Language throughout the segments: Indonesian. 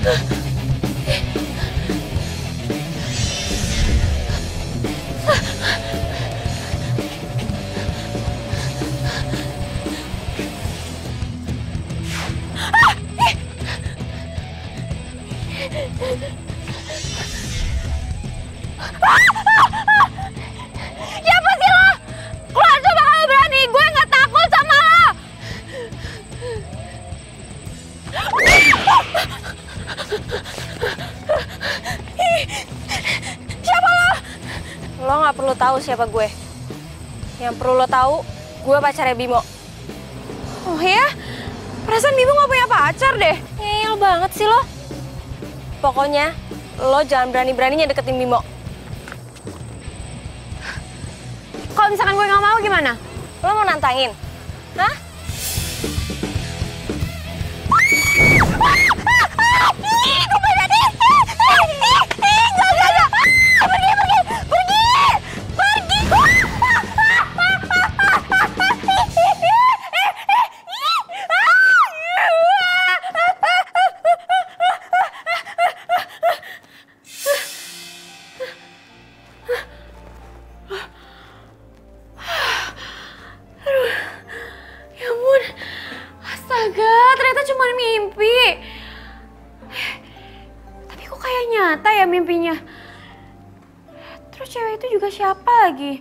Siapa sih lo? Keluar coba kalau berani, gue nggak takut sama lo. Siapa lo? Lo nggak perlu tahu siapa gue. Yang perlu lo tahu, gue pacarnya Bimo. Oh ya? Perasaan Bimo nggak punya pacar deh. Ngeyel banget sih lo. Pokoknya, lo jangan berani-beraninya deketin Bimo. Kalau misalkan gue nggak mau gimana? Lo mau nantangin? Hah? Gue pengen nih! Enggak! Pergi! Ya ampun, astaga, ternyata cuma mimpi. Tapi kok kayak nyata ya mimpinya. Terus cewek itu juga siapa lagi?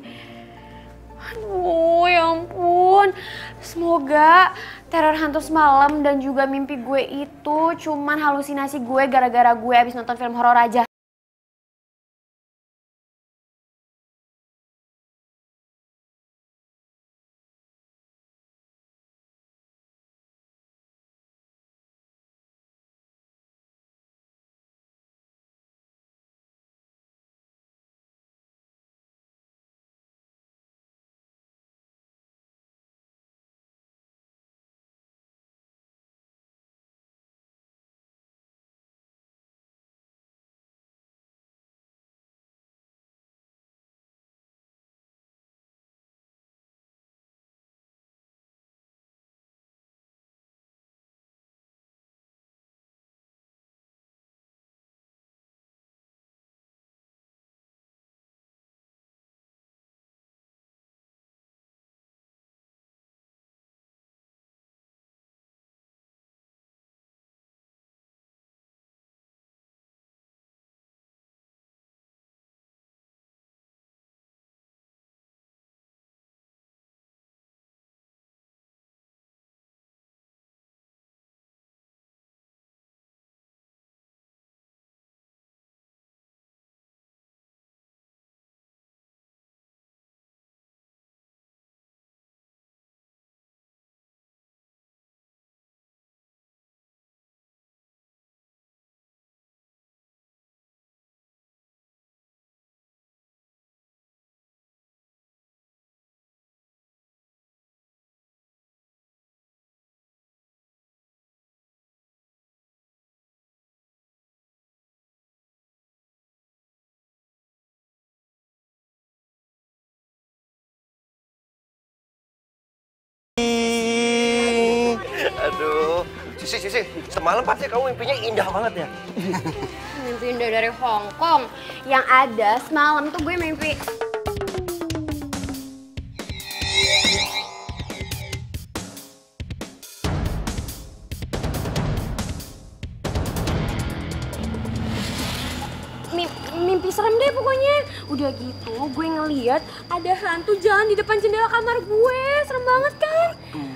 Aduh, ya ampun. Semoga teror hantu semalam dan juga mimpi gue itu cuman halusinasi gue gara-gara gue abis nonton film horor aja. Aduh, Sisi, semalam pasti kamu mimpinya indah banget ya? Mimpi indah dari Hong Kong. Yang ada semalam tuh gue mimpi. Mimpi serem deh pokoknya. Udah gitu gue ngeliat ada hantu jalan di depan jendela kamar gue. Serem banget kan?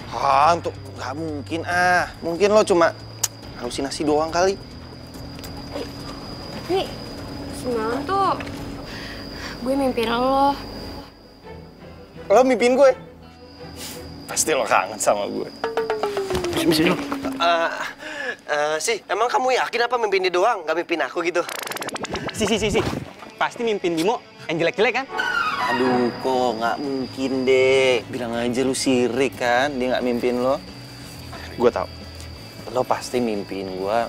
Hantu? Gak mungkin ah. Mungkin lo cuma halusinasi doang kali. Nih, semalam tuh gue mimpiin lo. Lo mimpiin gue? Pasti lo kangen sama gue. Misi. Sih, emang kamu yakin apa mimpiin dia doang? Gak mimpiin aku gitu? Si. Pasti mimpin Bimo yang jelek-jelek kan? Aduh, kok nggak mungkin deh. Bilang aja lu sirik kan, dia nggak mimpin lo. Gue tau, lo pasti mimpiin gue.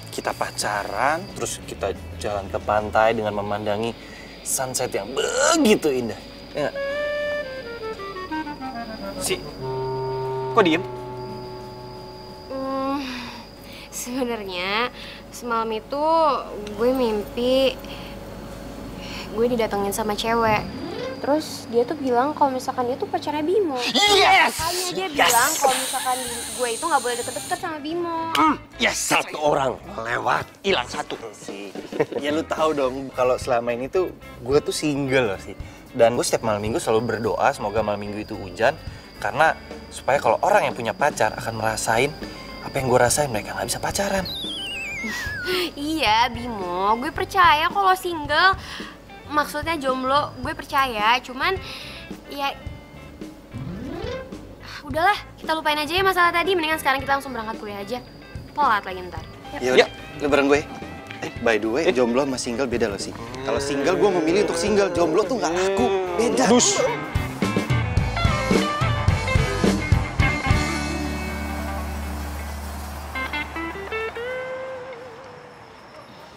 Kita pacaran, terus kita jalan ke pantai dengan memandangi sunset yang begitu indah. Ya nggak? Si, kok diem? Sebenarnya semalam itu gue mimpi gue didatengin sama cewek. Terus dia tuh bilang kalau misalkan dia tuh pacarnya Bimo. Yes! Makanya dia bilang kalau misalkan gue itu nggak boleh deket-deket sama Bimo. Yes, satu orang lewat, hilang satu. Sih. Ya lu tahu dong kalau selama ini tuh gue tuh single loh sih. Dan gue setiap malam minggu selalu berdoa semoga malam minggu itu hujan. Karena supaya kalau orang yang punya pacar akan merasain apa yang gue rasain, mereka nggak bisa pacaran. Iya Bimo, gue percaya kalau single. Maksudnya jomblo, gue percaya. Cuman ya udahlah, kita lupain aja ya masalah tadi. Mendingan sekarang kita langsung berangkat kuliah aja. Telat lagi ntar. Ya udah, lu bareng gue. By the way, jomblo sama single beda loh sih. Kalau single gue memilih untuk single, jomblo tuh nggak laku, beda. Dus.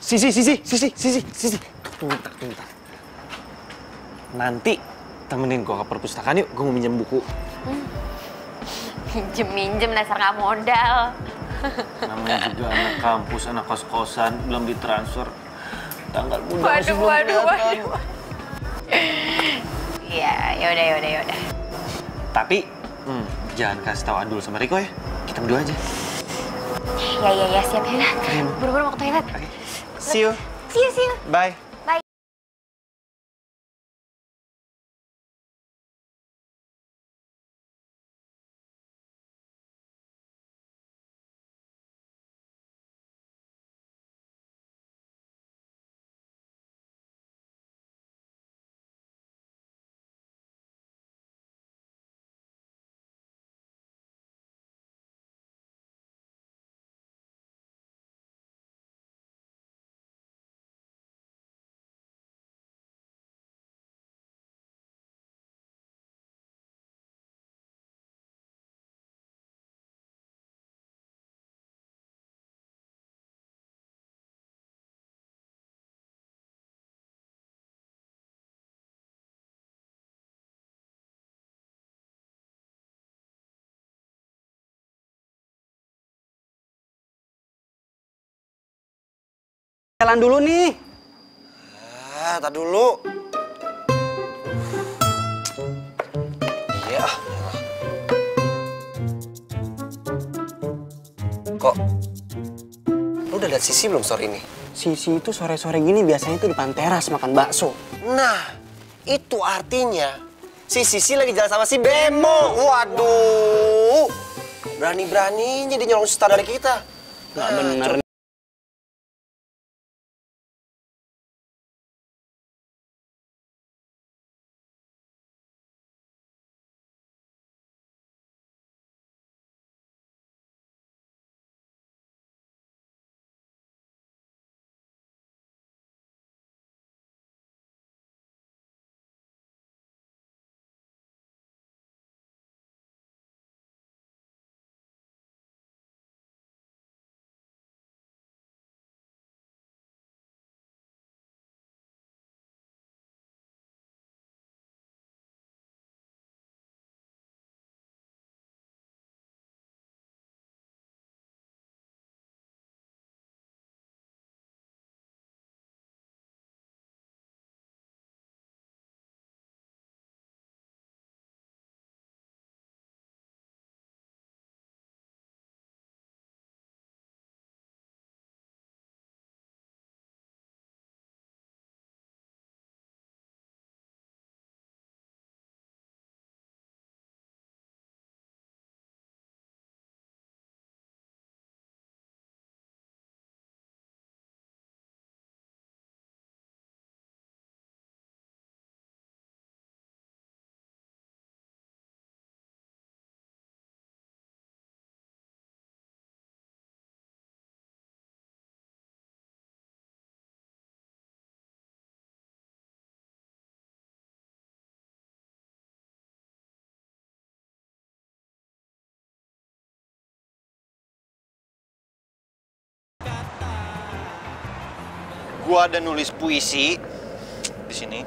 Sisi. Tunggu bentar. Nanti temenin gue ke perpustakaan yuk, gue mau minjem buku. Minjem dasar nggak modal. Namanya juga anak kampus, anak kos-kosan, belum ditransfer. Tanggal muda masih belum kelihatan. Iya, yaudah. Tapi, jangan kasih tahu Adul sama Riko ya. Kita berdua aja. Ya, siap ya. Buru-buru mau ke toilet. Oke. See you. See you. Bye. Bye. Jalan dulu nih. Tar dulu. Iya. Kok? Lu udah lihat Sisi belum sore ini? Sisi itu sore-sore gini biasanya tuh depan teras makan bakso. Nah, itu artinya si Sisi lagi jalan sama si Bemo. Waduh. Berani-beraninya dia nyolong star dari kita. Nggak bener. Gua ada nulis puisi di sini.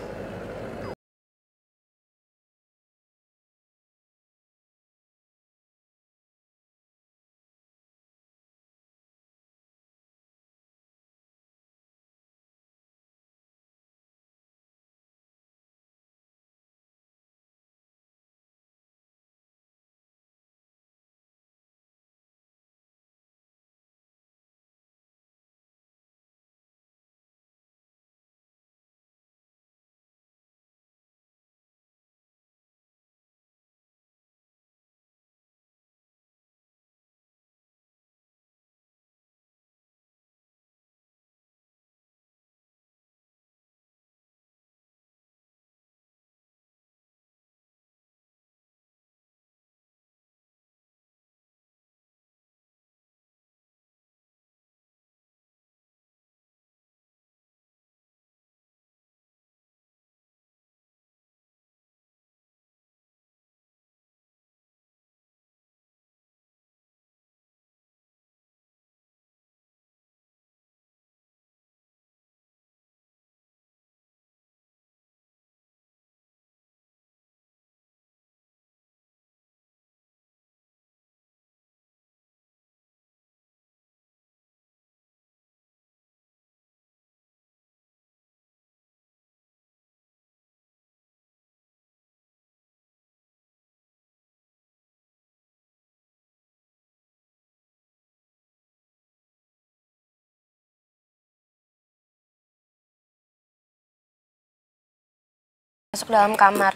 masuk dalam kamar.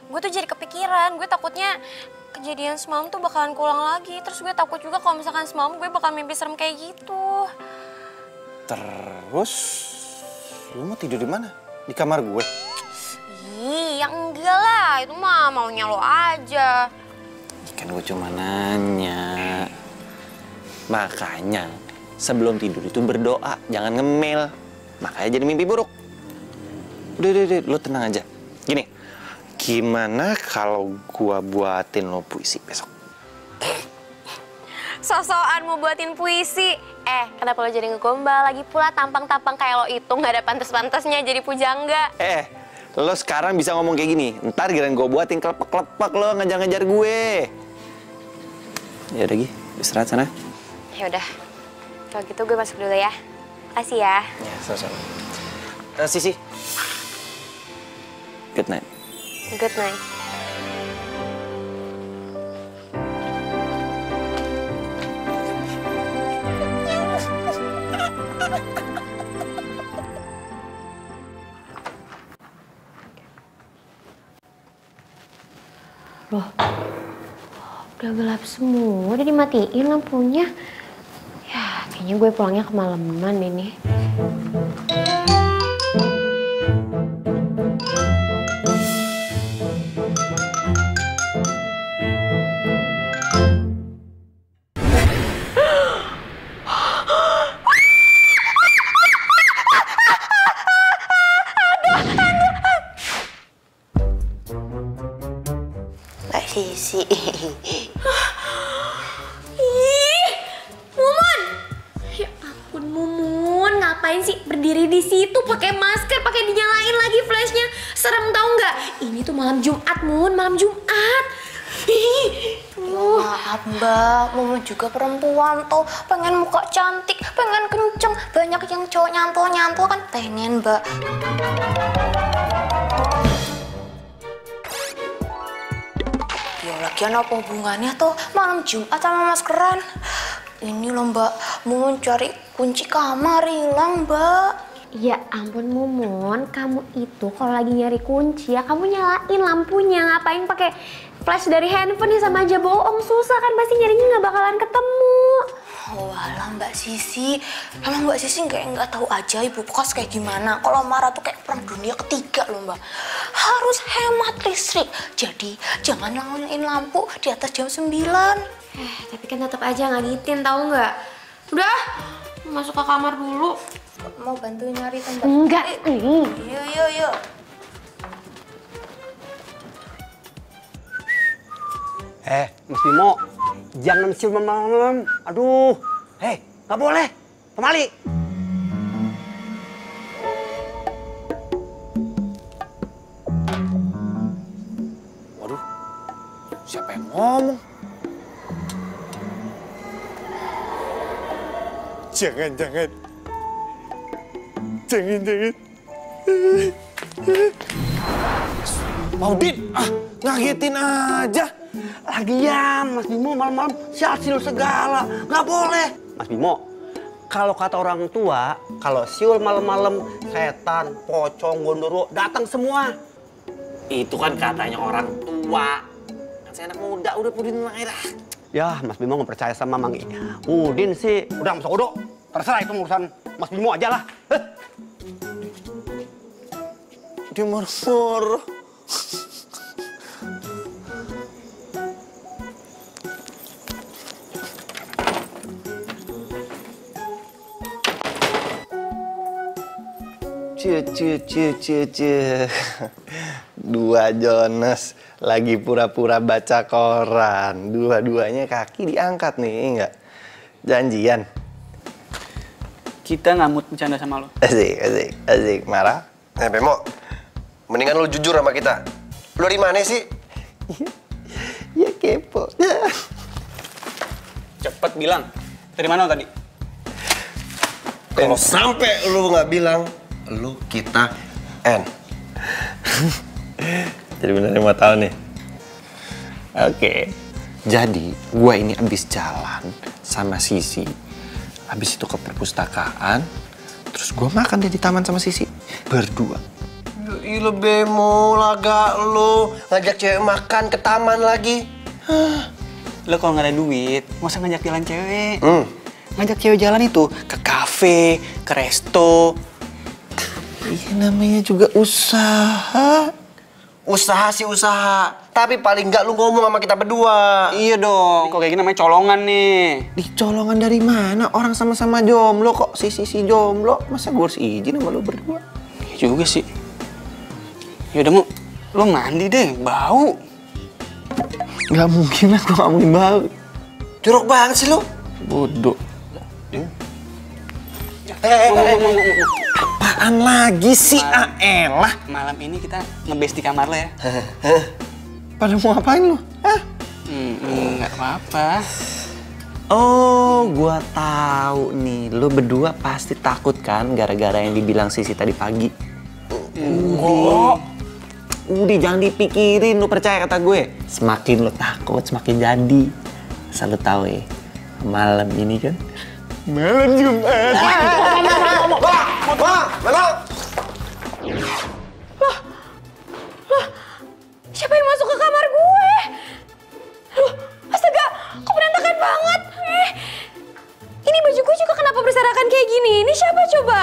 Gue tuh jadi kepikiran, gue takutnya kejadian semalam tuh bakalan keulang lagi. Terus gue takut juga kalau misalkan semalam gue bakal mimpi serem kayak gitu. Terus, lu mau tidur di mana? Di kamar gue? Ih, ya enggak lah, itu mah maunya lo aja. Kan gue cuma nanya. Makanya, sebelum tidur itu berdoa, jangan ngemil. Makanya jadi mimpi buruk. Udah, lo tenang aja. Gini, gimana kalau gua buatin lo puisi besok? So-soan mau buatin puisi. Kenapa lo jadi ngegombal? Lagi pula tampang-tampang kayak lo itu nggak ada pantas-pantasnya jadi pujangga. Lo sekarang bisa ngomong kayak gini. Ntar giliran gue buatin kelepek-kelepek lo ngejar-ngejar gue. Ya udah, Gi. Istirahat sana. Ya udah. Kalau gitu gue masuk dulu ya. Makasih ya. Ya, sama-sama. Sisi. Good night. Good night. Loh, udah gelap semua, udah dimatiin lampunya. Ya, kayaknya gue pulangnya kemalaman ini. Sisi. Ih, Mumun! Ya ampun Mumun, ngapain sih berdiri di situ pakai masker, pakai dinyalain lagi flashnya? Serem tau nggak? Ini tuh malam Jumat, Mun, malam Jumat. Maaf Mbak, Mumun juga perempuan tuh, pengen muka cantik, pengen kenceng. Banyak yang cowok nyantol-nyantol kan pengen Mbak. Ya lagian apa hubungannya tuh malam Jumat sama maskeran? Ini loh Mbak, Mumun cari kunci kamar hilang Mbak. Ya ampun Mumun, kamu itu kalau lagi nyari kunci ya kamu nyalain lampunya. Ngapain pakai flash dari handphone ya, sama aja bohong. Susah kan, pasti nyarinya nggak bakalan ketemu. Walah Mbak Sisi, emang Mbak Sisi nggak tahu aja ibu kos kayak gimana. Kalau marah tuh kayak perang dunia ketiga loh Mbak. Harus hemat listrik, jadi jangan nyalain lampu di atas jam 9. Tapi kan tetap aja ngagitin, tahu nggak? Udah, masuk ke kamar dulu. Mau bantu nyari tempat? Enggak. Yuk. Mas Bimo, jangan siul malam-malam. Aduh, nggak boleh. Pemali. Waduh, siapa yang ngomong? Jangan. Maudin, ngagetin aja. Lagian, Mas Bimo malam-malam siul segala. Nggak boleh. Mas Bimo, kalau kata orang tua, kalau siul malam-malam, setan, pocong, gondoro, datang semua. Itu kan katanya orang tua. Kan saya anak muda, udah pudin aja. Ya, Mas Bimo nggak percaya sama Mang Udin sih. Udah, Mas Odo. Terserah itu urusan Mas Bimo aja lah. Dia marah-marah. Cie. Dua Jonas lagi pura-pura baca koran. Dua-duanya kaki diangkat nih, enggak? Janjian. Kita nggak mood bercanda sama lo. Asik. Marah? Bemo, mendingan lu jujur sama kita. Lu dari mana sih? Ya kepo. Cepet bilang. Dari mana lo tadi? Kalau sampai lu nggak bilang, lu kita N. Jadi benernya mau tahu nih. Oke. Jadi gua ini abis jalan sama Sisi. Habis itu ke perpustakaan, terus gua makan deh di taman sama Sisi. Berdua. Ih, lo bemo, laga lo. Ngajak cewek makan ke taman lagi. Lo kalau nggak ada duit, nggak usah ngajak jalan cewek. Ngajak cewek jalan itu ke kafe, ke resto. Iya, namanya juga usaha. Usaha sih usaha, tapi paling nggak lu ngomong sama kita berdua. Iya dong, kok kayak gini namanya colongan nih. Dicolongan dari mana? Orang sama-sama jomblo kok. Si jomblo. Masa gue harus izin sama lu berdua? Iya juga sih. Yaudah, lo mandi deh, bau. Gak mungkin lah gue gak mungkin bau. Jorok banget sih lu. Bodoh. Apaan lagi sih? Elah. Malam ini kita ngebase di kamar lo ya. Pada mau ngapain lu? Nggak apa-apa. Oh, gua tahu nih. Lu berdua pasti takut kan gara-gara yang dibilang Sisi tadi pagi. Udah jangan dipikirin, lu percaya kata gue. Semakin lu takut, semakin jadi. Asal lu tahu ya, malam ini kan malam Jumat. Siapa yang masuk ke kamar gue? Loh, astaga, kok berantakan banget? Ini baju gue juga kenapa berserakan kayak gini? Ini siapa coba?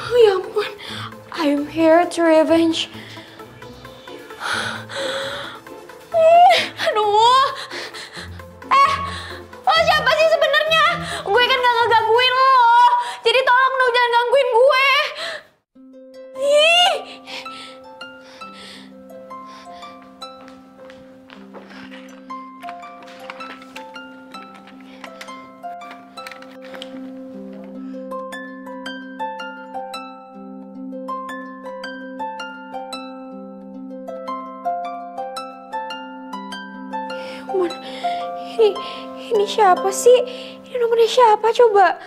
Oh ya ampun, I'm here to revenge. Aduh. Lo siapa sih sebenarnya? Gue kan gak ngegangguin lo. Jadi tolong dong jangan gangguin gue. Ih. Ampun, ini siapa sih? Ini nomornya siapa coba?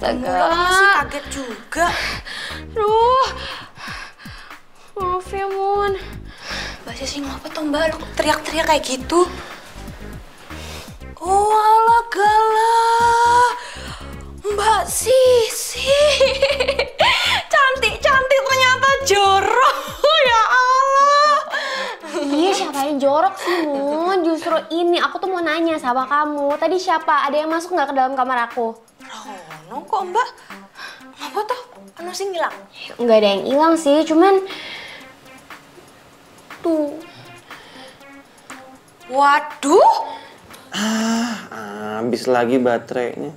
Masih kaget juga. Aduh, maaf ya Mun. Mbak Sisi ngapa tuh Mbak? Lu teriak-teriak kayak gitu? Oh ala galah, Mbak Sisi. Cantik-cantik ternyata jorok. Ya Allah. Iya, siapa yang jorok sih Mun? Justru ini aku tuh mau nanya sama kamu. Tadi siapa? Ada yang masuk nggak ke dalam kamar aku? Rono kok Mbak? Apa tuh? Anu sing ngilang? Nggak ada yang hilang sih, cuman tuh. Waduh. Habis lagi baterainya.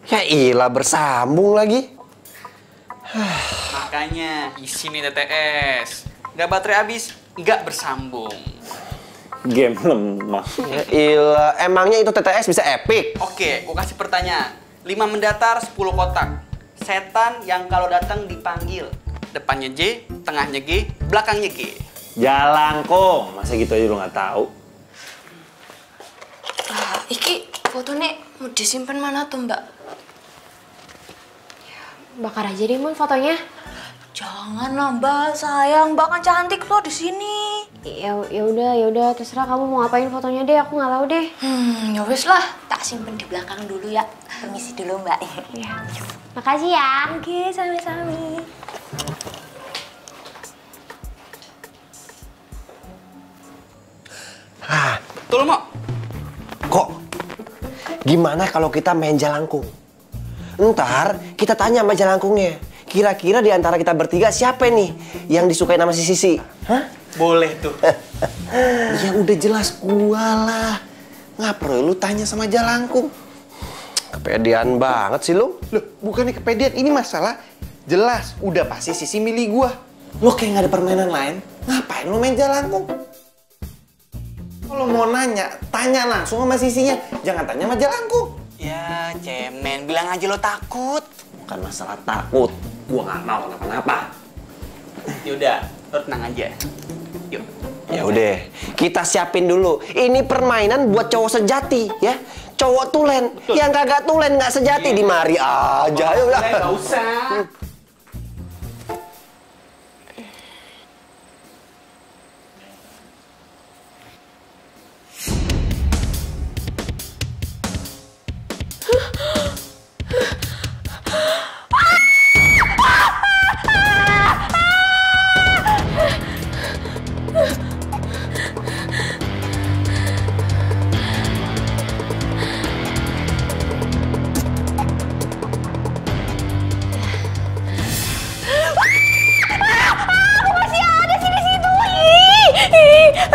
Ya ilah bersambung lagi. Makanya isi nih TTS. Nggak baterai habis, nggak bersambung. Game lemah. Ya ilah, emangnya itu TTS bisa epic? Oke, gua kasih pertanyaan. 5 mendatar, 10 kotak. Setan yang kalau datang dipanggil. Depannya J, tengahnya G, belakangnya G. Jalangkung, masa gitu aja lu nggak tahu? Iki fotonya mau disimpan mana tuh Mbak? Bakar aja deh Mun fotonya. Jangan lah Mbak, sayang Mbak kan cantik loh di sini. Ya udah, terserah kamu mau ngapain fotonya deh, aku nggak tahu deh. Ya wes lah, tak simpen di belakang dulu ya. Permisi dulu Mbak. Iya. Makasih ya. Oke, sami-sami. Betul, Mo? Kok? Gimana kalau kita main jalangkung? Ntar kita tanya sama jalangkungnya. Kira-kira di antara kita bertiga siapa nih yang disukai nama si Sisi? Hah? Boleh tuh. Ya udah jelas gua lah. Nggak perlu lu tanya sama Jalangkung. Kepedean banget sih lu. Loh, bukannya kepedean. Ini masalah jelas. Udah pasti Sisi milih gua. Lo kayak nggak ada permainan lain. Ngapain lu main jalangkung? Kalau mau nanya, tanya langsung sama sisinya. Jangan tanya sama jalangkung. Ya, cemen. Bilang aja lo takut. Bukan masalah takut. Gua nggak mau kenapa-napa. Yaudah, lo tenang aja. Yuk. Ya udah, kita siapin dulu. Ini permainan buat cowok sejati, ya. Cowok tulen, yang kagak tulen nggak sejati di mari aja. Ayo udah. Nggak usah.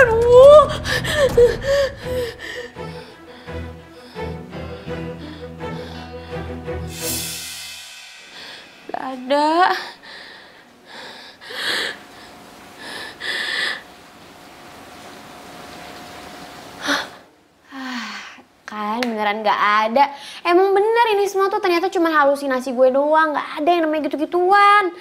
Aduh. Gak ada. Kan beneran gak ada. Emang bener ini semua tuh ternyata cuma halusinasi gue doang. Gak ada yang namanya gitu-gituan.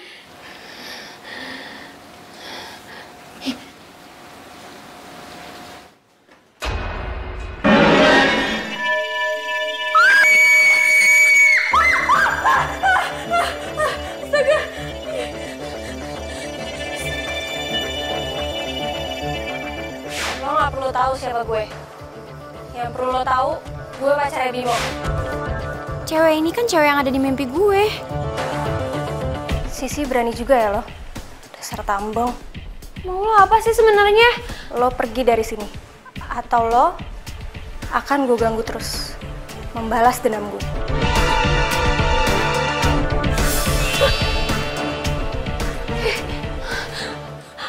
Lo gak perlu tahu siapa gue. Yang perlu lo tahu, gue pacarnya Bimo. Cewek ini kan cewek yang ada di mimpi gue. Sisi berani juga ya lo. Dasar tambang. Mau lo apa sih sebenarnya? Lo pergi dari sini. Atau lo akan gue ganggu terus. Membalas dendam gue.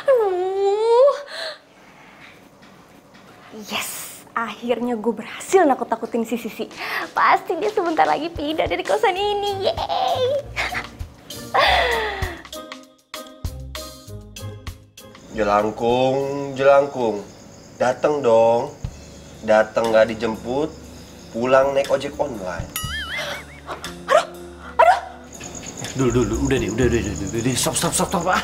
Aduh. Yes, akhirnya gue berhasil nakut-nakutin si Sisi. Pasti dia sebentar lagi pindah dari kosan ini. Yeay! Jelangkung, jelangkung. Dateng dong. Dateng nggak dijemput, pulang naik ojek online. Dulu, udah deh, stop, ah.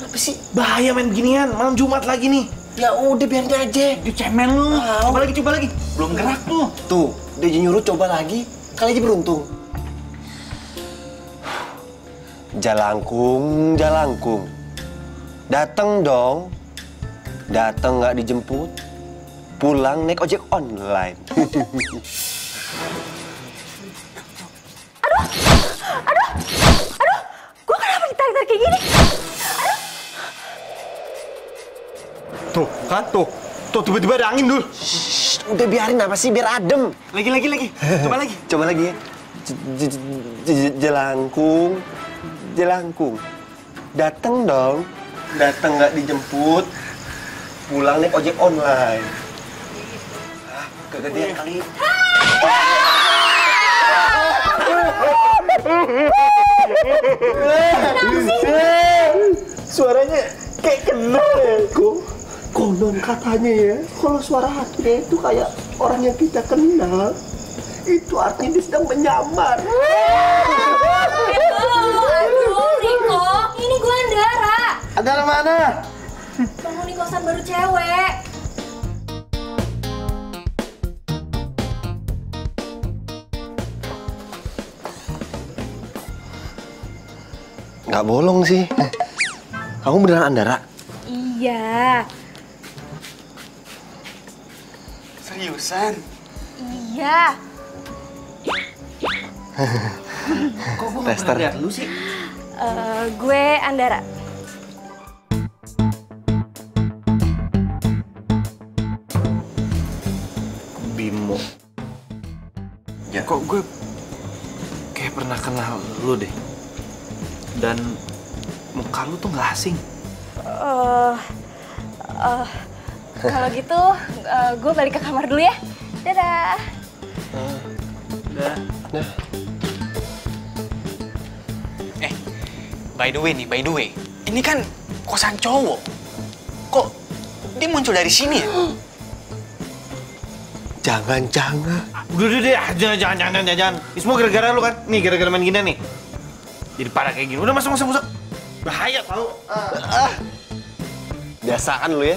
Apa sih? Bahaya main beginian, malam Jumat lagi nih. Ya udah biarin aja. Di cemen lu. Coba lagi. Belum gerak tuh. Tuh, dia nyuruh coba lagi. Kali aja beruntung. Jalangkung, jalangkung. Dateng dong. Dateng nggak dijemput, pulang naik ojek online. Aduh! Gue kenapa ditarik-tarik kayak gini? Tuh, kan tuh. Tuh tiba-tiba ada angin dulu. Shh, udah biarin apa sih, biar adem. Lagi. Coba lagi. Coba lagi ya. Jelangkung, jelangkung. Dateng dong. Dateng nggak dijemput, pulang naik ojek online. Ah, kegedean kali. Suaranya kayak kenal ya, konon katanya ya, kalau suara hatinya itu kayak orang yang kita kenal, itu artinya dia sedang menyamar. Aduh, Riko, ini gue Andara. Andara mana? Penghuni kosan baru cewek. Nggak bolong sih. Kamu beneran Andara? Iya. Seriusan? Iya. Kok gue nggak Tester. pernah lihat lu sih? Gue Andara. Bimo. Ya. Kok gue kayak pernah kenal lu deh. Dan muka lu tuh nggak asing. Kalau gitu, gue balik ke kamar dulu ya. Dadah. Udah. By the way. Ini kan kosan cowok. Kok dia muncul dari sini ya? Jangan-jangan. Udah deh, jangan. Ini semua gara-gara lu kan? Nih, gara-gara main gini nih. Jadi parah kayak gini. Udah masuk. Bahaya tau. Biasaan lu ya.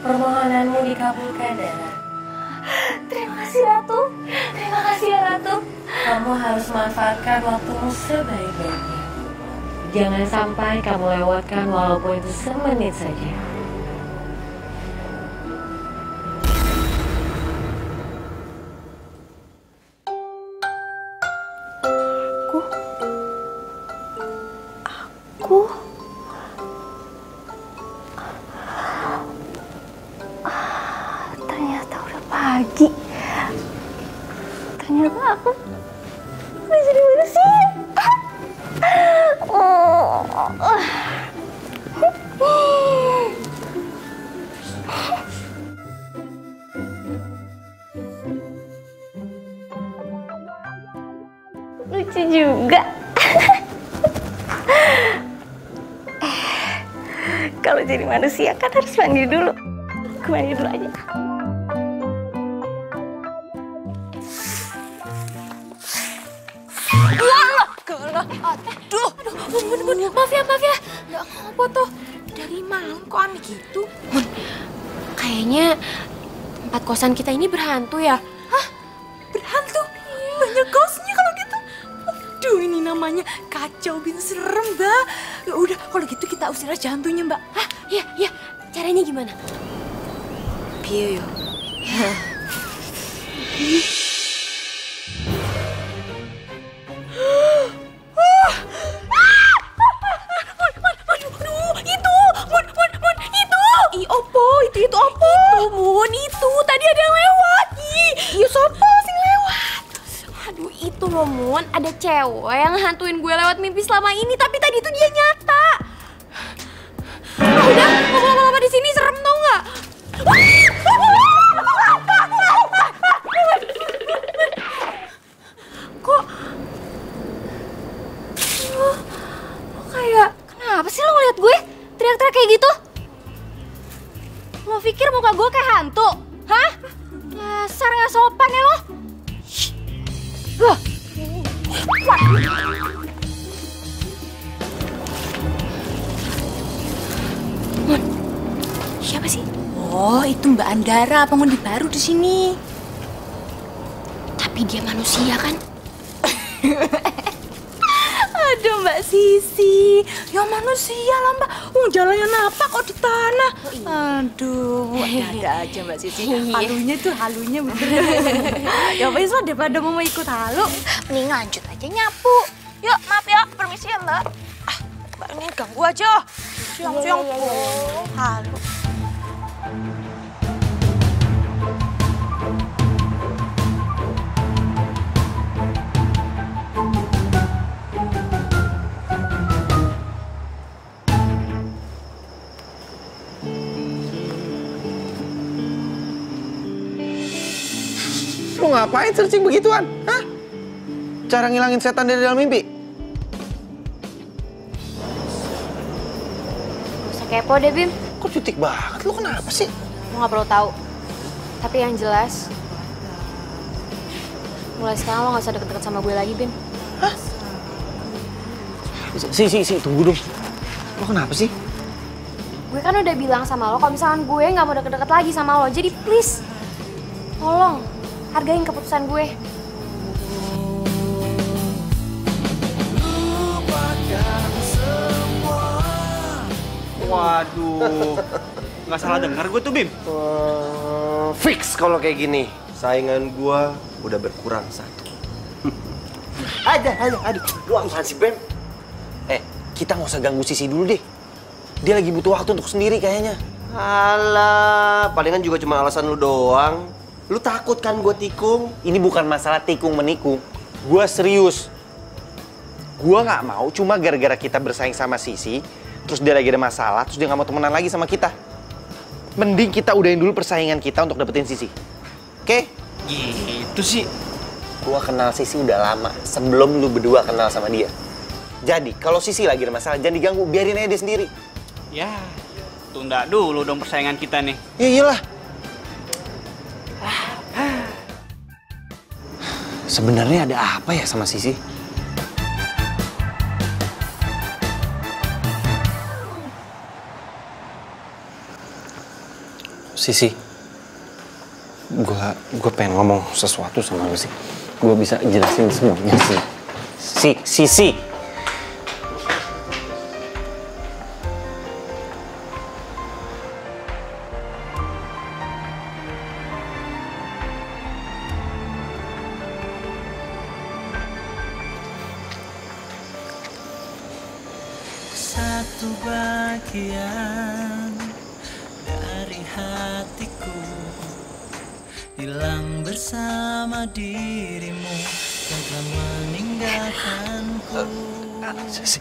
Permohonanmu dikabulkan, Dara. Terima kasih Ratu. Terima kasih ya Ratu. Kamu harus manfaatkan waktumu sebaik-baiknya. Jangan sampai kamu lewatkan walaupun itu semenit saja. Ternyata udah pagi. Ternyata aku udah jadi manusia. Lucu juga. Kalau jadi manusia kan harus mandi dulu. Aku mandi dulu aja. Aduh, Bun, maaf ya. Nggak ngapa tuh. Dari malam kok aneh gitu? Bun, kayaknya tempat kosan kita ini berhantu ya. Hah? Berhantu? Banyak ghostnya kalau gitu. Aduh, ini namanya kacau bin serem, Mbak. Ya udah, kalau gitu kita usir aja hantunya, Mbak. Hah? Iya. Caranya gimana? Piye yo? Itu apa? Itu tadi ada yang lewat. Iya, siapa sih lewat? Aduh, itu loh Mun, ada cewek yang hantuin gue lewat mimpi selama ini, tapi tadi itu dia nyata. Udah, ngomong apa di sini serem tau nggak? Kok lo kayak kenapa sih lo ngeliat gue teriak-teriak kayak gitu? Lo pikir muka gue kayak hantu? Hah? Dasar nggak sopan ya lo? Mon, siapa sih? Oh, itu Mbak Andara, pengundi baru di sini. Tapi dia manusia kan? Aduh Mbak Sisi, ya manusia lah Mbak. Jalannya napak kok di tanah. Aduh, ada aja Mbak Sisi. Halunya bener. Ya wes lah, daripada mau ikut halu, mending lanjut aja nyapu. Yuk, maaf ya, permisi ya Mbak. Mbak ini ganggu aja. Siang-siang halu. Lu ngapain searching begituan? Hah? Cara ngilangin setan dari dalam mimpi? Gak usah kepo deh, Bim. Kok cutik banget? Lu kenapa sih? Lo gak perlu tahu. Tapi yang jelas, mulai sekarang lo gak usah deket-deket sama gue lagi, Bim. Hah? Tunggu dong. Lo kenapa sih? Gue kan udah bilang sama lo kalau misalkan gue gak mau deket-deket lagi sama lo. Jadi please, tolong hargain keputusan gue. Waduh, nggak salah dengar gue tuh, Bim. Fix kalau kayak gini. Saingan gua udah berkurang satu. Aduh. Lu apaan sih, Bem? Kita nggak usah ganggu Sisi dulu deh. Dia lagi butuh waktu untuk sendiri kayaknya. Alah, palingan juga cuma alasan lu doang. Lu takut kan gua tikung? Ini bukan masalah tikung-menikung. Gua serius. Gua nggak mau cuma gara-gara kita bersaing sama Sisi, terus dia lagi ada masalah, terus dia nggak mau temenan lagi sama kita. Mending kita udahin dulu persaingan kita untuk dapetin Sisi. Oke? gitu sih? Gua kenal Sisi udah lama, sebelum lu berdua kenal sama dia. Jadi, kalau Sisi lagi ada masalah, jangan diganggu, biarin aja dia sendiri. Ya, tunda dulu dong persaingan kita nih. Ya iyalah. Sebenarnya ada apa ya sama Sisi? Sisi, gua pengen ngomong sesuatu sama lu sih. Gua bisa jelasin semuanya sih. Sisi. Satu bagian dari hatiku hilang bersama dirimu yang telah meninggalkanku. Sisi,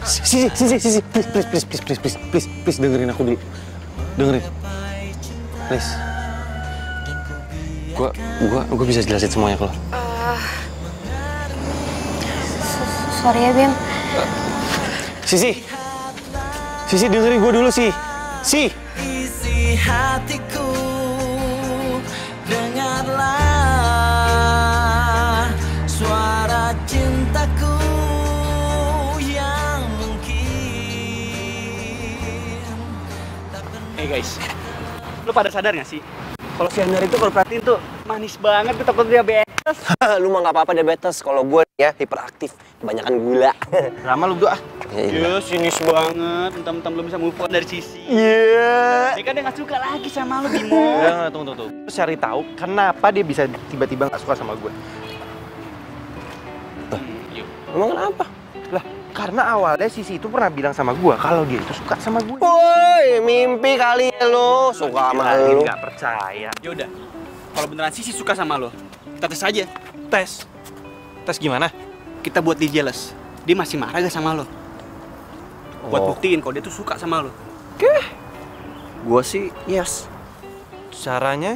please dengerin aku dulu. Dengerin. Please. Gua bisa jelasin semuanya ke lo. Sorry ya, Bim. Sisi dengerin gue dulu sih. Isi hatiku, dengarlah suara cintaku yang mungkin tak pernah. Hey guys, lu pada sadar gak sih? Kalau si Andar itu kalau perhatiin tuh manis banget, gue takut diabetes. Lu mah nggak apa-apa diabetes. Kalau gue ya hiperaktif, kebanyakan gula. Lama lu berdua. Iya. Sinis banget. Mentang-mentang belum bisa move on dari Sisi. Iya. Dia kan dia nggak suka lagi sama lu, Bimo. Udah, tunggu. Terus cari tahu kenapa dia bisa tiba-tiba nggak suka sama gue. Emang kenapa? Lah, karena awalnya Sisi itu pernah bilang sama gue kalau dia itu suka sama gue. Woi, mimpi kali ya lo. Suka sama lu. Nggak percaya. Yaudah, kalau beneran Sisi suka sama lo, kita tes aja. Tes gimana? Kita buat dia jealous. Dia masih marah gak sama lo? Buat buktiin kalau dia tuh suka sama lo. Gue sih yes. Caranya?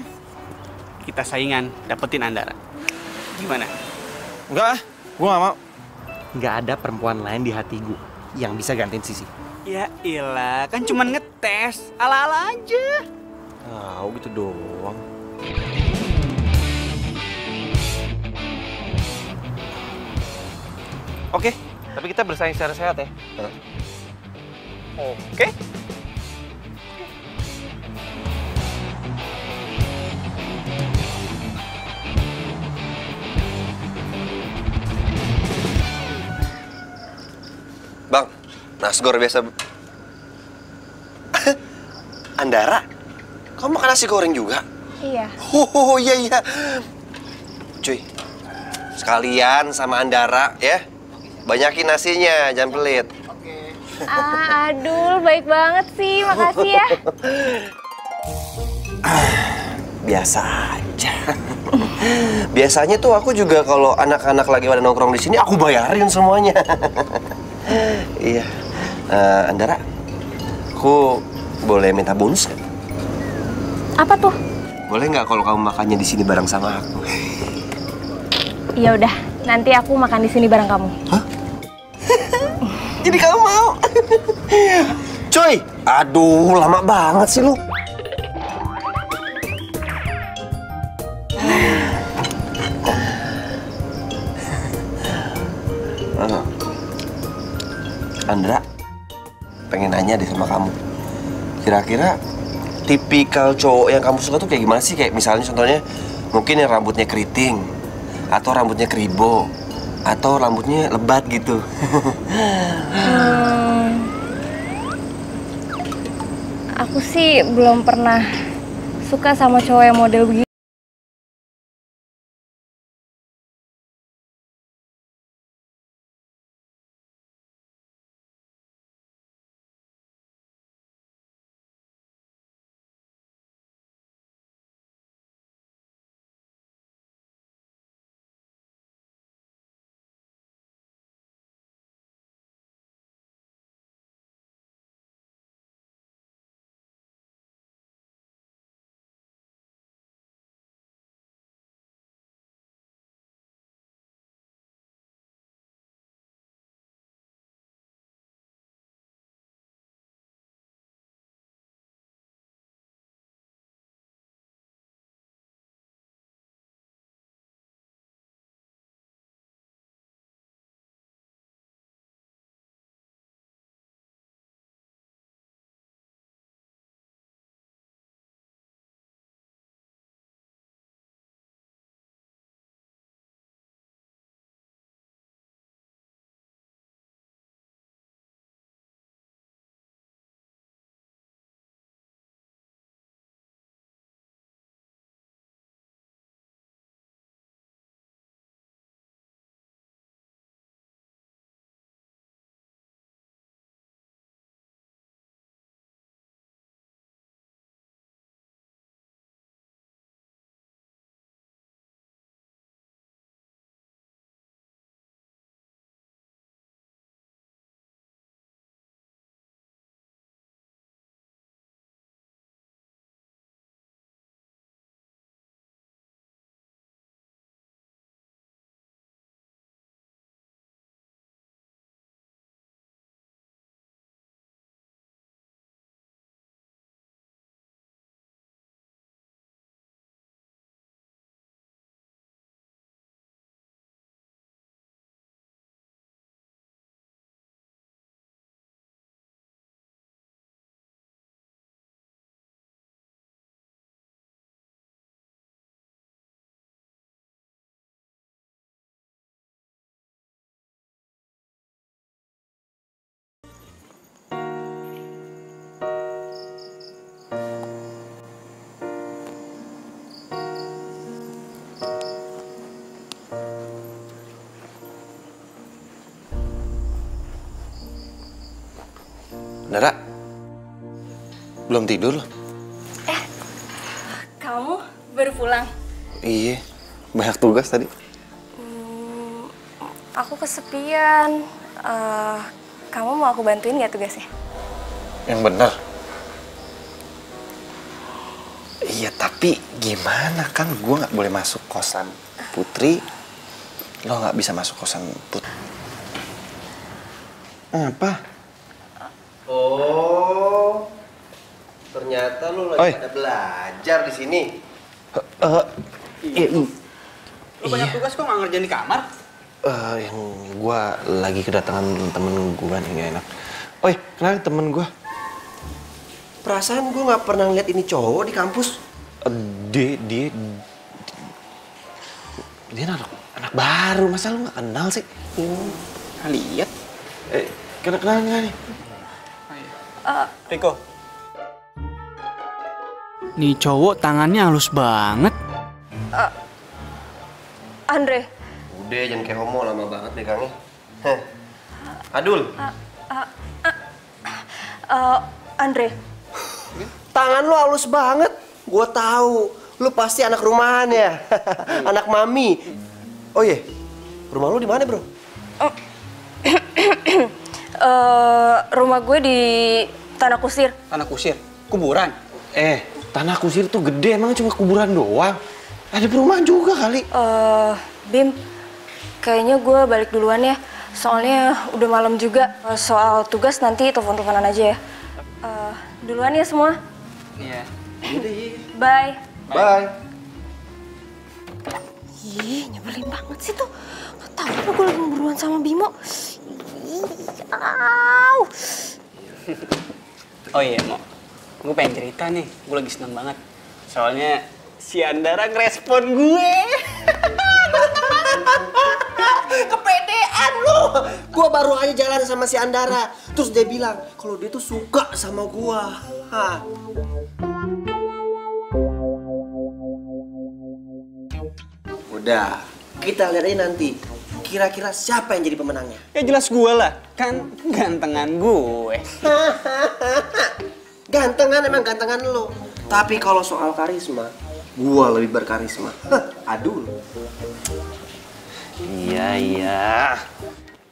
Kita saingan, dapetin Andara. Gimana? Enggak, gue nggak mau. Nggak ada perempuan lain di hati gue yang bisa gantiin Sisi. Ya ilah, kan cuman ngetes. Ala-ala aja. Oh, gitu doang. Oke, tapi kita bersaing secara sehat ya. Oke. Bang, nasgor biasa. Andara, kamu makan nasi goreng juga? Iya. Oh iya. Cuy, sekalian sama Andara ya. Banyakin nasinya, jangan pelit. Aduh, baik banget sih. Makasih ya. Biasa aja. Biasanya tuh aku juga kalau anak-anak lagi pada nongkrong di sini aku bayarin semuanya. Iya. Andara, aku boleh minta bonus nggak? Apa tuh? Boleh nggak kalau kamu makannya di sini bareng sama aku? Ya udah, nanti aku makan di sini bareng kamu. Hah? Jadi kamu mau? Coy, aduh lama banget sih lu. Andra, pengen nanya deh sama kamu. Kira-kira tipikal cowok yang kamu suka tuh kayak gimana sih? Kayak misalnya contohnya mungkin yang rambutnya keriting, atau rambutnya keribo, atau rambutnya lebat gitu. Aku sih belum pernah suka sama cowok yang model begitu. Dara, belum tidur loh? Kamu baru pulang? Iya, banyak tugas tadi. Aku kesepian. Kamu mau aku bantuin nggak tugasnya? Yang benar. Iya, tapi gimana kan gue nggak boleh masuk kosan Putri, lo nggak bisa masuk kosan Putri. Apa? Oh, ternyata lu lagi Oi. pada belajar di sini. Lu banyak tugas kok nggak ngerjain di kamar? Yang gue lagi kedatangan temen gue nih, nggak enak. Oi, kenalin temen gue. Perasaan gue nggak pernah ngeliat ini cowok di kampus. Dia anak baru, masa lu nggak kenal sih? Nggak lihat. Kenal nih? Riko. Nih cowok tangannya halus banget. Andre. Udah, jangan kayak homo, lama banget pegangnya. Adul. Andre. Tangan lu halus banget. Gua tahu. Lu pasti anak rumahan ya. Anak mami. Oh iya. Rumah lu di mana, Bro? Rumah gue di Tanah Kusir. Tanah kusir, kuburan. Tanah kusir tuh gede, emang cuma kuburan doang. Ada perumahan juga kali. Bim, kayaknya gue balik duluan ya. Soalnya udah malam juga. Soal tugas nanti telepon-teleponan aja ya. Duluan ya semua. Iya. Bye. Bye. Ih, nyebelin banget sih tuh. Gak tau apa gue lagi beruan sama Bimo. Ih, au. Oh iya, Mo. Gue pengen cerita nih. Gue lagi seneng banget. Soalnya si Andara ngerespon gue. Kepedean lu. Gua baru aja jalan sama si Andara. Terus dia bilang kalau dia tuh suka sama gua. Hah. Udah, kita lihat aja nanti. Kira-kira siapa yang jadi pemenangnya? Ya jelas gue lah. Kan gantengan gue. Gantengan emang gantengan lo. Tapi kalau soal karisma, gua lebih berkarisma. Adul. Iya.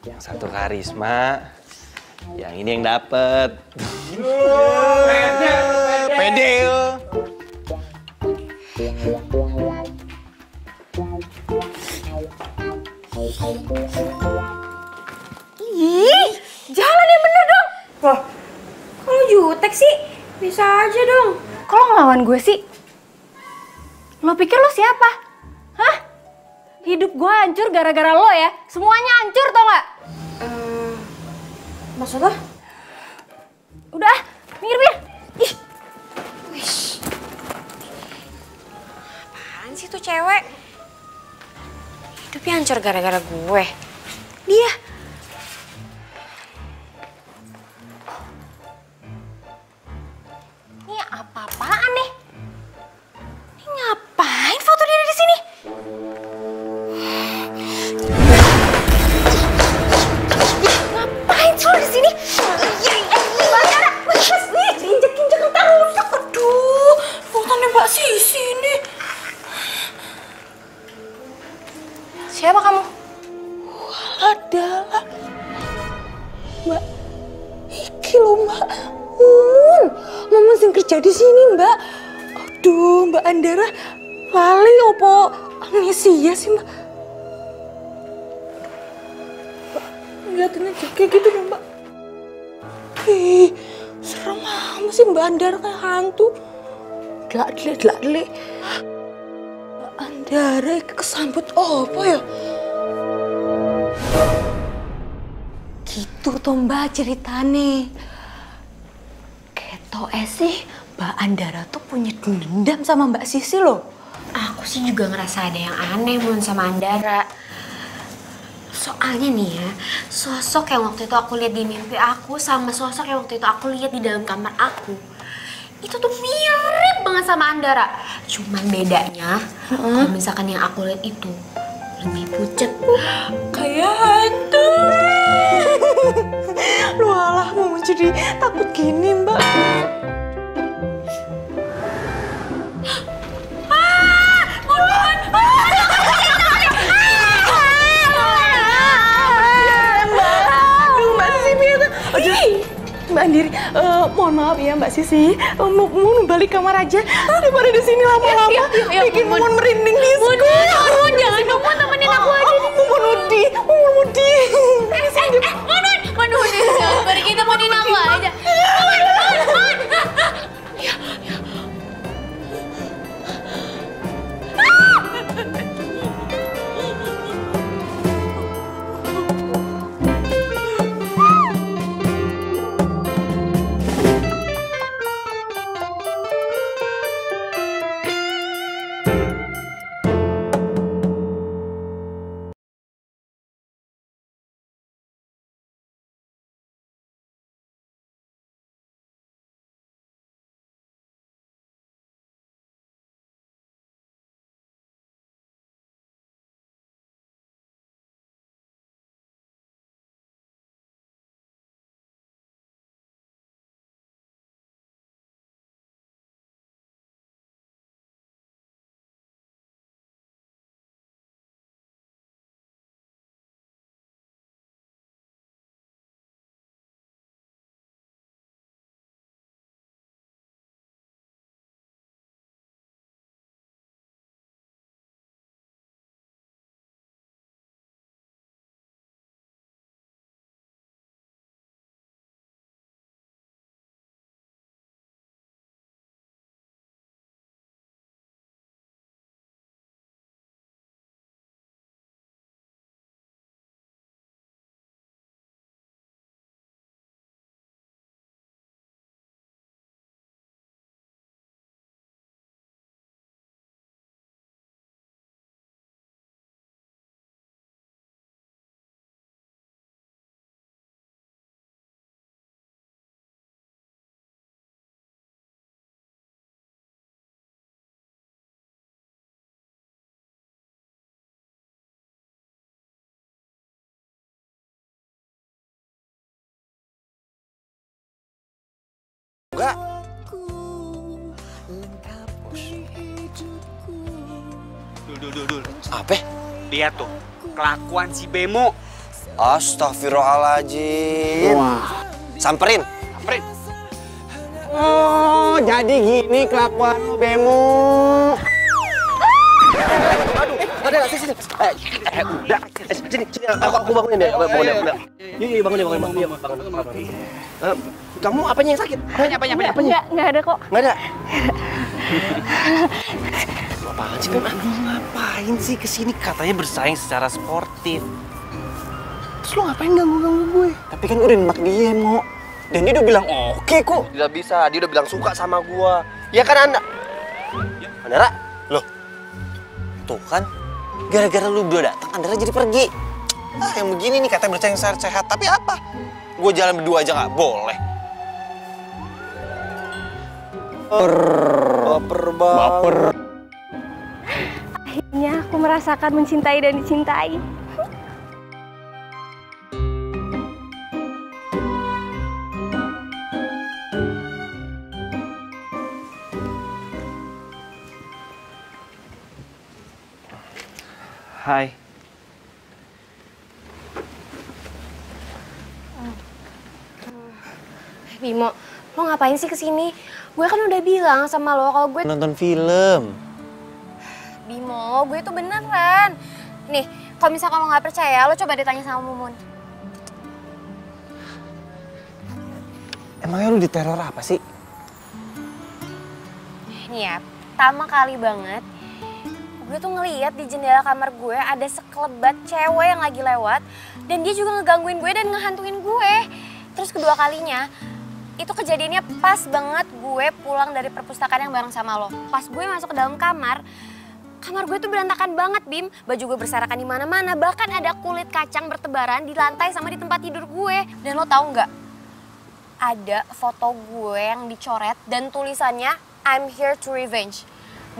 Yang satu karisma, yang ini yang dapet. Pede. Ih, jalan yang bener dong. Loh, kalau jutek sih bisa aja dong. Kalau ngelawan gue sih, lo pikir lo siapa? Hah? Hidup gue hancur gara-gara lo ya. Semuanya hancur tau gak? Maksudnya? Udah, minggir. Ih. Wish. Apaan sih tuh cewek? Hidupnya hancur gara-gara gue. Dia. Ini apa-apaan nih? Ini ngapain foto dia di sini? Ngapain sih lo di sini? Bandara, injek-injek entah rusak. Aduh, fotonya Mbak Sisi ini. Siapa kamu? Adalah Mbak iki lho Mbak Mumun sing kerja di sini Mbak. Aduh Mbak Andara lali opo amnesia sih Mbak. Mbak ngeliatin aja kayak gitu dong Mbak. Ih serem amat sih Mbak Andara kayak hantu. Delak-delek. Mbak Andara kesambut apa ya? Gitu toh Mbak ceritane. Ketoke sih Mbak Andara tuh punya dendam sama Mbak Sisi loh. Aku sih juga ngerasa ada yang aneh Mun sama Andara. Soalnya nih ya, sosok yang waktu itu aku lihat di mimpi aku sama sosok yang waktu itu aku lihat di dalam kamar aku, itu tuh mirip banget sama Andara. Cuman bedanya, kalau misalkan yang aku lihat itu lebih pucat. Kayak hantu. Lu alah mau jadi takut gini, Mbak. Mbak Andiri, mohon maaf ya Mbak Sisi, mau balik kamar aja daripada di sini lama-lama bikin Mumun merinding di Mun, jangan dong, Mun, temenin aku aja. Mumun Udi. Mun, pergi temenin aku aja. Enggak. Dul. Apa? Lihat tuh, kelakuan si Bemo. Astagfirullahaladzim. Wah. Samperin. Oh, jadi gini kelakuan lu, Bemo. Ada sini. Udah. Sini. Aku bangunin deh. Bangunin. Iya, bangunin. Kamu apanya yang sakit? Apanya? Nggak ada kok. Nggak ada. Apaan sih, Bem? Lu ngapain sih kesini? Katanya bersaing secara sportif. Terus lu ngapain ganggu-ganggu gue? Tapi kan udah nembak dia, Mo. Dan dia udah bilang oke kok. Tidak bisa, dia udah bilang suka sama gua. Ya kan, Anda? Andara? Loh. Tuh kan, gara-gara lu berdua datang, Andara jadi pergi. Ah, yang begini nih katanya bersaing sehat, tapi apa? Gue jalan berdua aja nggak boleh. Baper. Akhirnya aku merasakan mencintai dan dicintai. Hai. Bimo, lo ngapain sih kesini? Gue kan udah bilang sama lo kalau gue... Nonton film. Bimo, gue tuh beneran. Nih, kalau misalkan lo nggak percaya, lo coba ditanya sama Mumun. Emangnya lu diteror apa sih? Nih ya, pertama kali banget, gue tuh ngeliat di jendela kamar gue ada sekelebat cewek yang lagi lewat. Dan dia juga ngegangguin gue dan ngehantuin gue. Terus kedua kalinya, itu kejadiannya pas banget gue pulang dari perpustakaan yang bareng sama lo. Pas gue masuk ke dalam kamar gue tuh berantakan banget, Bim. Baju gue berserakan di mana-mana, bahkan ada kulit kacang bertebaran di lantai sama di tempat tidur gue. Dan lo tahu nggak? Ada foto gue yang dicoret dan tulisannya I'm here to revenge.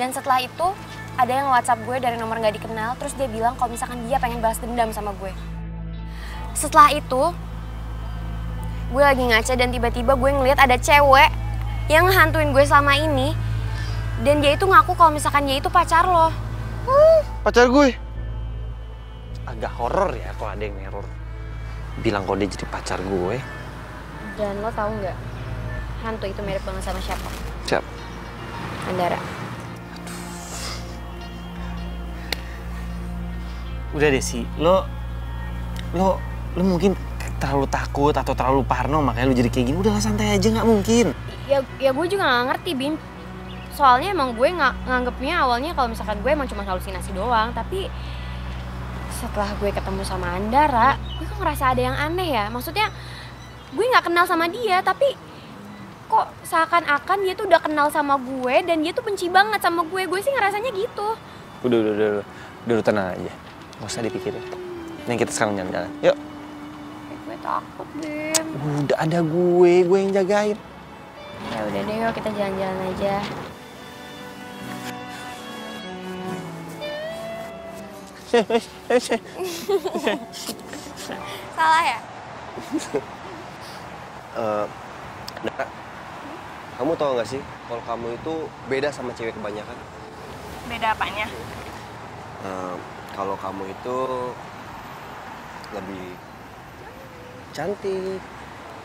Dan setelah itu ada yang WhatsApp gue dari nomor nggak dikenal, terus dia bilang kalau misalkan dia pengen balas dendam sama gue. Setelah itu, gue lagi ngaca dan tiba-tiba gue ngeliat ada cewek yang ngehantuin gue selama ini. Dan dia itu ngaku kalau misalkan dia itu pacar lo. Pacar gue? Agak horor ya kalau ada yang neror. Bilang kalau dia jadi pacar gue. Dan lo tahu nggak, hantu itu mirip banget sama siapa? Siap. Andara. Udah deh sih, lo mungkin terlalu takut atau terlalu parno makanya lo jadi kayak gini. Udahlah santai aja, nggak mungkin. Ya gue juga nggak ngerti, Bim. Soalnya emang gue nganggepnya awalnya kalau misalkan gue emang cuma halusinasi doang. Tapi setelah gue ketemu sama Andara, gue kok ngerasa ada yang aneh ya. Maksudnya gue nggak kenal sama dia, tapi kok seakan-akan dia tuh udah kenal sama gue dan dia tuh benci banget sama gue. Gue sih ngerasanya gitu. Udah tenang aja. Gak usah dipikirin. Nih kita sekarang jalan-jalan. Yuk. Gue takut, Bim. Udah ada gue yang jagain. Ya udah deh, yuk kita jalan-jalan aja. Salah ya? Nah, kamu tau gak sih kalau kamu itu beda sama cewek kebanyakan? Beda apanya? Kalau kamu itu lebih cantik,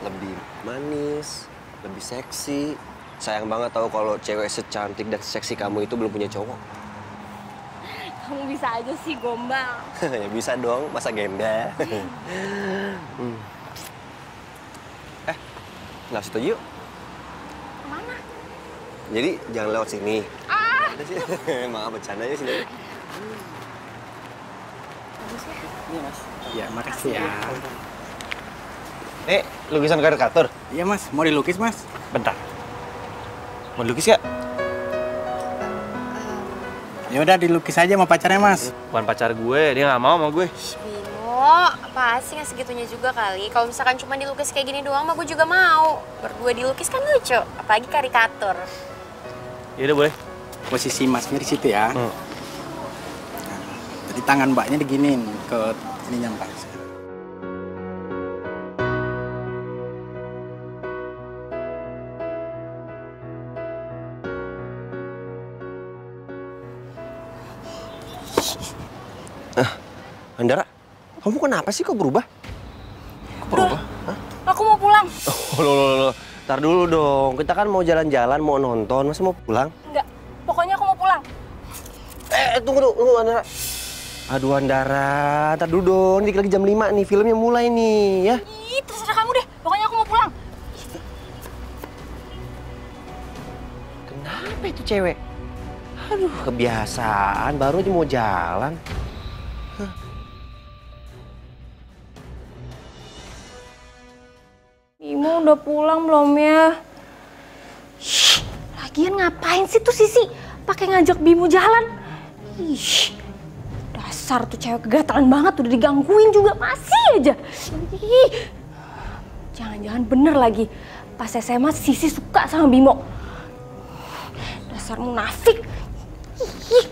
lebih manis, lebih seksi. Sayang banget tahu kalau cewek secantik dan seksi kamu itu belum punya cowok. Kamu bisa aja sih gombal. Ya bisa dong, masa gembel. Nggak setuju yuk. Kemana? Jadi jangan lewat sini. Udah sih. Maaf bercanda ya sini. Iya mas. Ya makasih ya. Lukisan karikatur. Iya mas, mau dilukis mas? Bentar. Mau dilukis gak? Ya udah dilukis aja sama pacarnya mas. Bukan pacar gue, dia nggak mau sama gue. Bimo, apa sih nggak segitunya juga kali? Kalau misalkan cuma dilukis kayak gini doang, mah gue juga mau. Berdua dilukis kan lucu, apalagi karikatur. Ya udah boleh. Posisi masnya di situ ya. Nah, jadi tangan mbaknya diginin ke ininya mbak. Andara, kamu kenapa sih kok berubah? Berubah? Aku mau pulang. Loh. Ntar dulu dong, kita kan mau jalan-jalan, mau nonton, masa mau pulang? Enggak, pokoknya aku mau pulang. Tunggu Andara. Aduh Andara, ntar dulu dong, ini lagi jam 5 nih, filmnya mulai nih ya. Ih, terserah kamu deh, pokoknya aku mau pulang. Kenapa itu cewek? Aduh, kebiasaan, baru aja mau jalan. Bimo udah pulang belum ya? Shh, lagian ngapain sih tuh Sisi pakai ngajak Bimo jalan? Ih, dasar tuh cewek kegatelan banget, udah digangguin juga masih aja. Ih, jangan-jangan bener lagi pas SMA Sisi suka sama Bimo. Dasar munafik. Ih.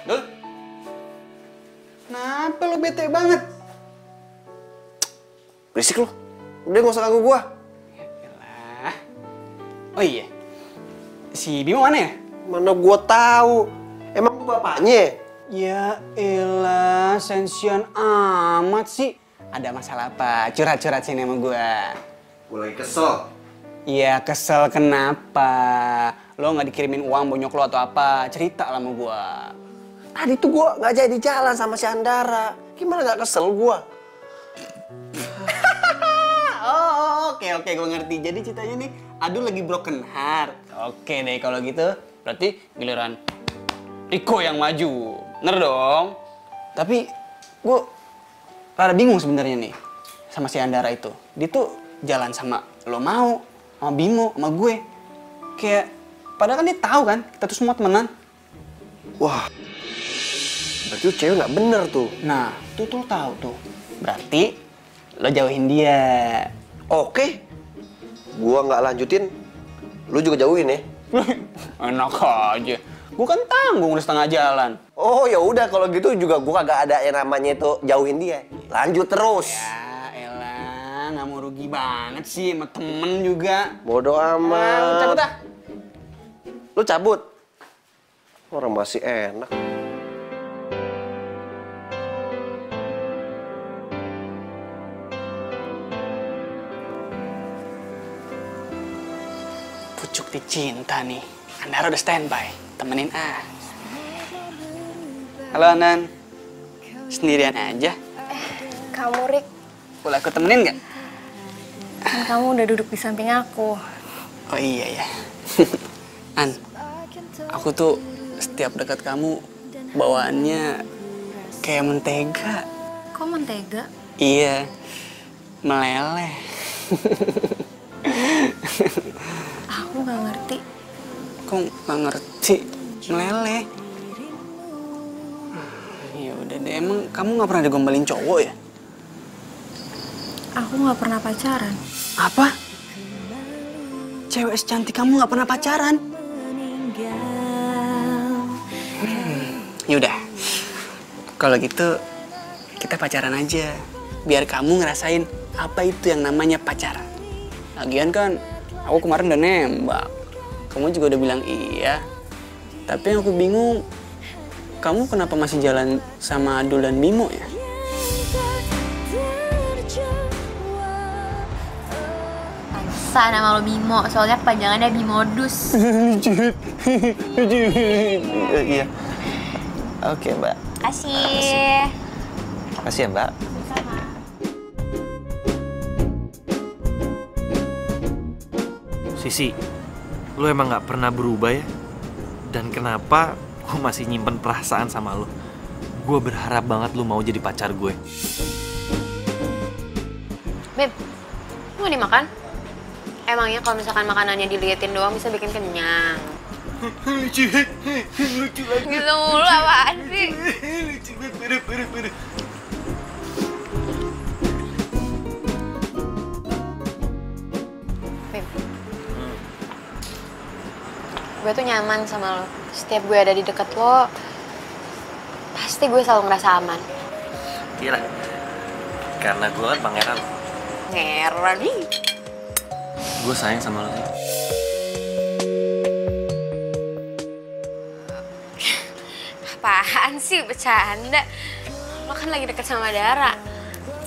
Dul, kenapa lo bete banget? Berisik lu, udah gak usah ganggu gua. Yalah. Oh iya, si Bimo mana ya? Mana gua tahu, emang gua bapaknya? Ya elah, sensian amat sih. Ada masalah apa? Curhat-curhat sini sama gua. Gua lagi kesel. Iya, kesel kenapa? Lo nggak dikirimin uang bonyok lo atau apa? Cerita lah sama gua. Tadi tuh gua nggak jadi jalan sama si Andara. Gimana nggak kesel gua? Oke, gue ngerti. Jadi ceritanya nih, Adu lagi broken heart. Oke deh, kalau gitu berarti giliran Riko yang maju. Bener dong? Tapi gue rada bingung sebenarnya nih sama si Andara itu. Dia tuh jalan sama lo mau, sama Bimo, sama gue. Kayak, padahal kan dia tahu kan kita tuh semua temenan. Wah, berarti tuh cewek nggak bener tuh. Nah, tuh tahu tuh. Berarti lo jauhin dia. Oke. Gua nggak lanjutin, lu juga jauhin ya. Enak aja. Gue kan tanggung udah setengah jalan. Oh ya udah kalau gitu juga gua kagak ada yang namanya itu jauhin dia. Lanjut terus. Ya elah, nggak mau rugi banget sih sama temen juga. Bodoh amat. Cabut ah. Lu cabut. Orang masih enak. Pucuk dicinta nih. Andara udah standby. Temenin ah. Halo Anan. Sendirian aja? Kamu, Rik, Boleh aku temenin nggak? kan kamu udah duduk di samping aku. Oh iya ya. An, aku tuh setiap dekat kamu bawaannya kayak mentega. Kok mentega? Iya, meleleh. Aku nggak ngerti. Kok nggak ngerti? Meleleh. Ya udah deh, emang kamu nggak pernah digombalin cowok ya? Aku nggak pernah pacaran. Apa? Cewek secantik kamu nggak pernah pacaran? Yaudah, kalau gitu kita pacaran aja. Biar kamu ngerasain apa itu yang namanya pacaran. Lagian kan, aku kemarin udah nembak. Kamu juga udah bilang iya. Tapi yang aku bingung, kamu kenapa masih jalan sama Adul dan Bimo ya? Pantesan nama lo Bimo, soalnya kepanjangannya Bimodus. Iya. Oke, Mbak. Kasih. Makasih ya, Mbak. Sisi, lu emang nggak pernah berubah ya? Dan kenapa gue masih nyimpen perasaan sama lu? Gue berharap banget lu mau jadi pacar gue. Beb, mau dimakan? Emangnya kalau misalkan makanannya diliatin doang bisa bikin kenyang? Lucu lagi. Gitu mulu apaan sih? Lucu banget, Beb, gue tuh nyaman sama lo. Setiap gue ada di deket lo, pasti gue selalu ngerasa aman. Kira, karena gue kan pangeran. Ngeran nih. Gue sayang sama lu. Apaan sih, bercanda? Lo kan lagi deket sama Dara.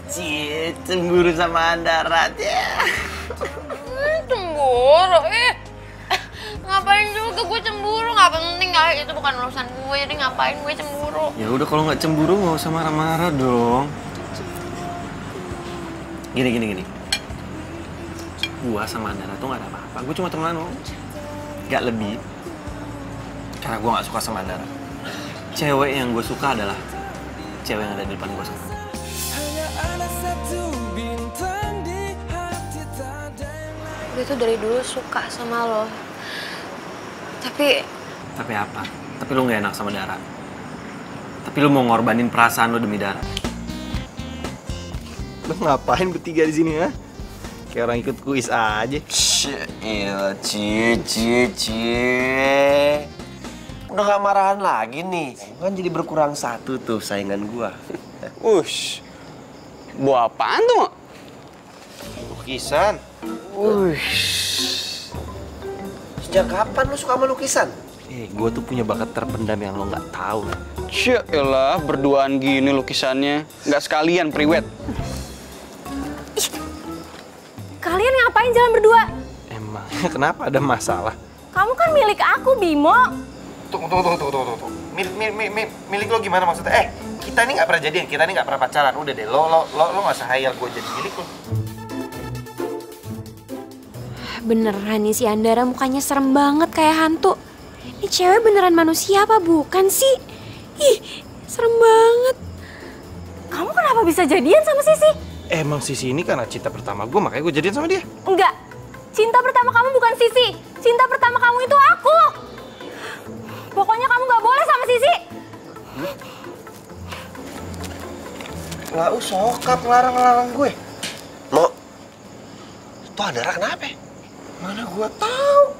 Cie, cemburu sama Andara. Cemburu, ngapain juga gue cemburu? Nggak penting kali, itu bukan urusan gue, jadi ngapain gue cemburu? Ya udah kalau nggak cemburu nggak usah marah-marah dong. Gini. Gua sama Andara tuh nggak ada apa-apa. Gue cuma temenan lo. Gak lebih. Karena gue nggak suka sama Andara. Cewek yang gue suka adalah cewek yang ada di depan gue sekarang. Gue tuh dari dulu suka sama lo. Tapi apa? Tapi lu nggak enak sama Dara. Tapi lu mau ngorbanin perasaan lu demi Dara. Lu ngapain bertiga di sini ya? Kayak orang ikut kuis aja. Iya, Cie. Udah gak marahan lagi nih. Kan jadi berkurang satu tuh saingan gua. Ush, buah apaan tuh, Mak? Lukisan. Sejak kapan lu suka sama lukisan? Gue tuh punya bakat terpendam yang lo nggak tahu. Cielah, berduaan gini lukisannya. Nggak sekalian priwet. Kalian ngapain jalan berdua? Emangnya kenapa ada masalah? Kamu kan milik aku, Bimo. Tunggu. Milik lo gimana maksudnya? Kita ini nggak pernah jadian, kita ini nggak pernah pacaran. Udah deh, lo nggak usah hayal gue jadi milik lo. beneran nih si Andara mukanya serem banget kayak hantu. Ini cewek beneran manusia apa bukan sih? Ih, serem banget. Kamu kenapa bisa jadian sama Sisi? Emang Sisi ini karena cinta pertama gue, makanya gue jadian sama dia. Enggak. Cinta pertama kamu bukan Sisi. Cinta pertama kamu itu aku. Pokoknya kamu nggak boleh sama Sisi. Nggak usah sokap ngelarang-ngelarang gue. Tuh Andara kenapa? Mana gua tahu.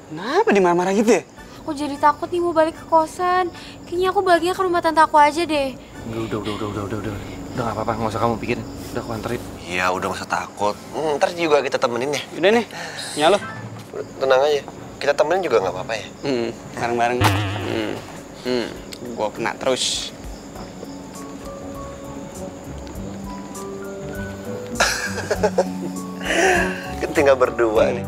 Kenapa dia marah-marah gitu ya? Aku jadi takut nih mau balik ke kosan. Kayaknya aku baliknya ke rumah tante aku aja deh. Udah nggak apa-apa, nggak usah kamu pikirin. Udah aku anterin. Iya, udah gak usah takut. Ntar juga kita temenin ya. Udah nih, nyalo. Tenang aja. Kita temenin juga nggak apa-apa ya. Bareng-bareng. Gua kena terus. Tinggal berdua nih.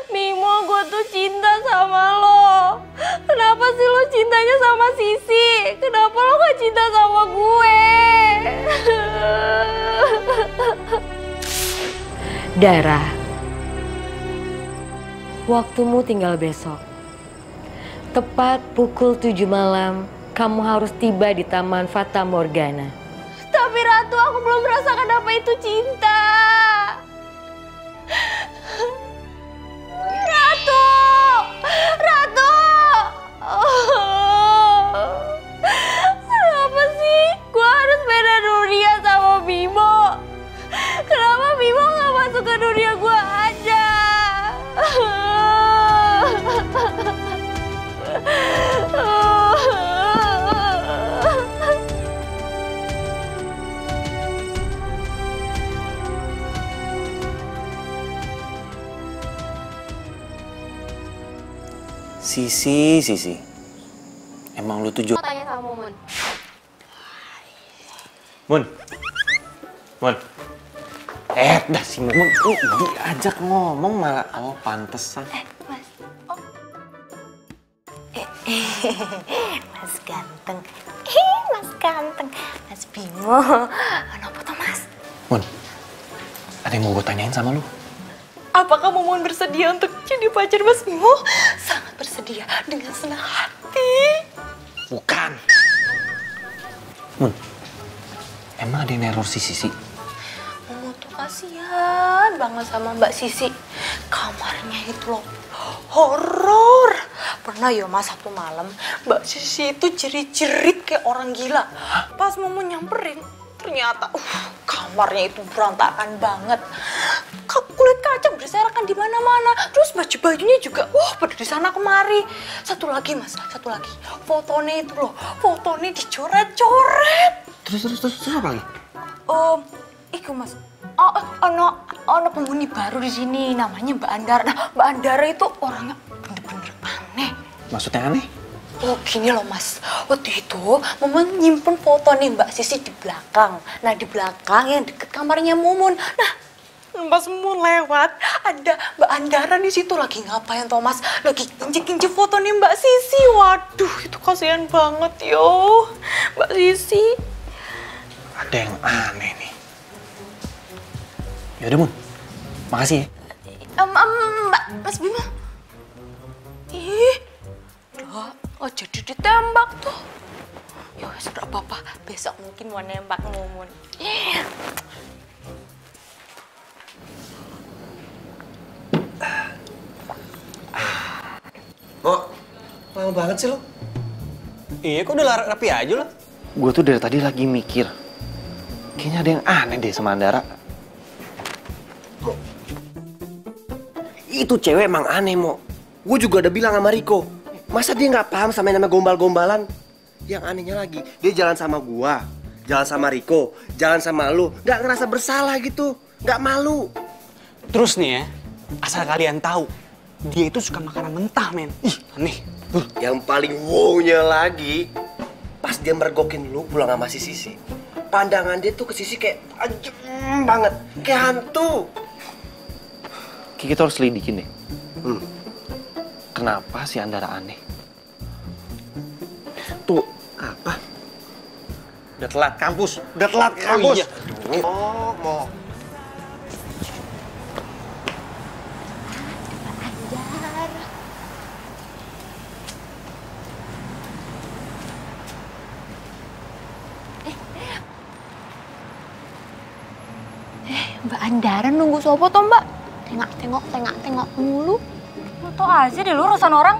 Mimo, gue tuh cinta sama lo. Kenapa sih lo cintanya sama Sisi? Kenapa lo gak cinta sama gue? Dara, waktumu tinggal besok. Tepat pukul 7 malam, kamu harus tiba di Taman Fata Morgana. Tapi Ratu, aku belum merasakan apa itu cinta. Ratu! Ratu! Kenapa sih gue harus beda dunia sama Bimo? Kenapa Bimo gak masuk ke dunia gue aja? Sisi. Emang lu tuh Tanya sama Mun. Mun. Dah si Mun, lu diajak ngomong malah. Oh, pantesan. Mas. Oh. Mas ganteng. Mas ganteng. Mas Bimo. Kenapa tuh, Mas? Mun, ada yang mau gue tanyain sama lu. Apakah Mumun bersedia untuk jadi pacar Mas Bimo? Sangat bersedia dengan senang hati. Bukan. Mun, emang ada yang neror si Sisi? Mumun tuh kasihan banget sama Mbak Sisi. Kamarnya itu loh horor. Pernah ya Mas, satu malam Mbak Sisi itu jerit-jerit kayak orang gila. Pas Mumun nyamperin, ternyata kamarnya itu berantakan banget. Kulit kaca berserakan di mana-mana. Terus baju-bajunya juga pada di sana kemari. Satu lagi Mas, satu lagi. Fotonya itu loh, fotonya dicoret-coret. Terus apa lagi? Iku Mas. Ono penghuni baru di sini namanya Mbak Andara. Nah, Mbak Andara itu orangnya bener-bener aneh. Maksudnya aneh? Oh gini loh Mas, waktu itu Mumun nyimpen foto nih Mbak Sisi di belakang. Nah di belakang yang deket kamarnya Mumun. Nah pas Mumun lewat, ada Mbak Andara di situ lagi ngapain toh Mas? Lagi injek-injek foto nih Mbak Sisi. Waduh itu kasihan banget yo Mbak Sisi. Ada yang aneh nih. Yaudah Mun, makasih ya. Mas Bimo. Jadi ditembak tuh. Ya wes gak apa-apa, besok mungkin mau nembak Mumun. Lama banget sih lo. Iya, kok udah rapi aja lo? Gue tuh dari tadi lagi mikir. Kayaknya ada yang aneh deh sama Andara. Itu cewek emang aneh, Mo. Gue juga udah bilang sama Riko. Masa dia nggak paham sama yang namanya gombal-gombalan? Yang anehnya lagi, dia jalan sama gua, jalan sama Riko, jalan sama lu, nggak ngerasa bersalah gitu, nggak malu. Terus nih ya, asal kalian tahu, dia itu suka makanan mentah, men. Ih, aneh. Yang paling wow-nya lagi, pas dia mergokin lu pulang sama si Sisi, pandangan dia tuh ke Sisi kayak tajam banget, kayak hantu. Kita harus selidikin deh. Kenapa si Andara aneh? Tuh, apa? Udah telat kampus. Oh iya. Oh, mau. Mbak Andara nunggu sopo toh Mbak? Tengok mulu. Lo tau aja deh lu urusan orang.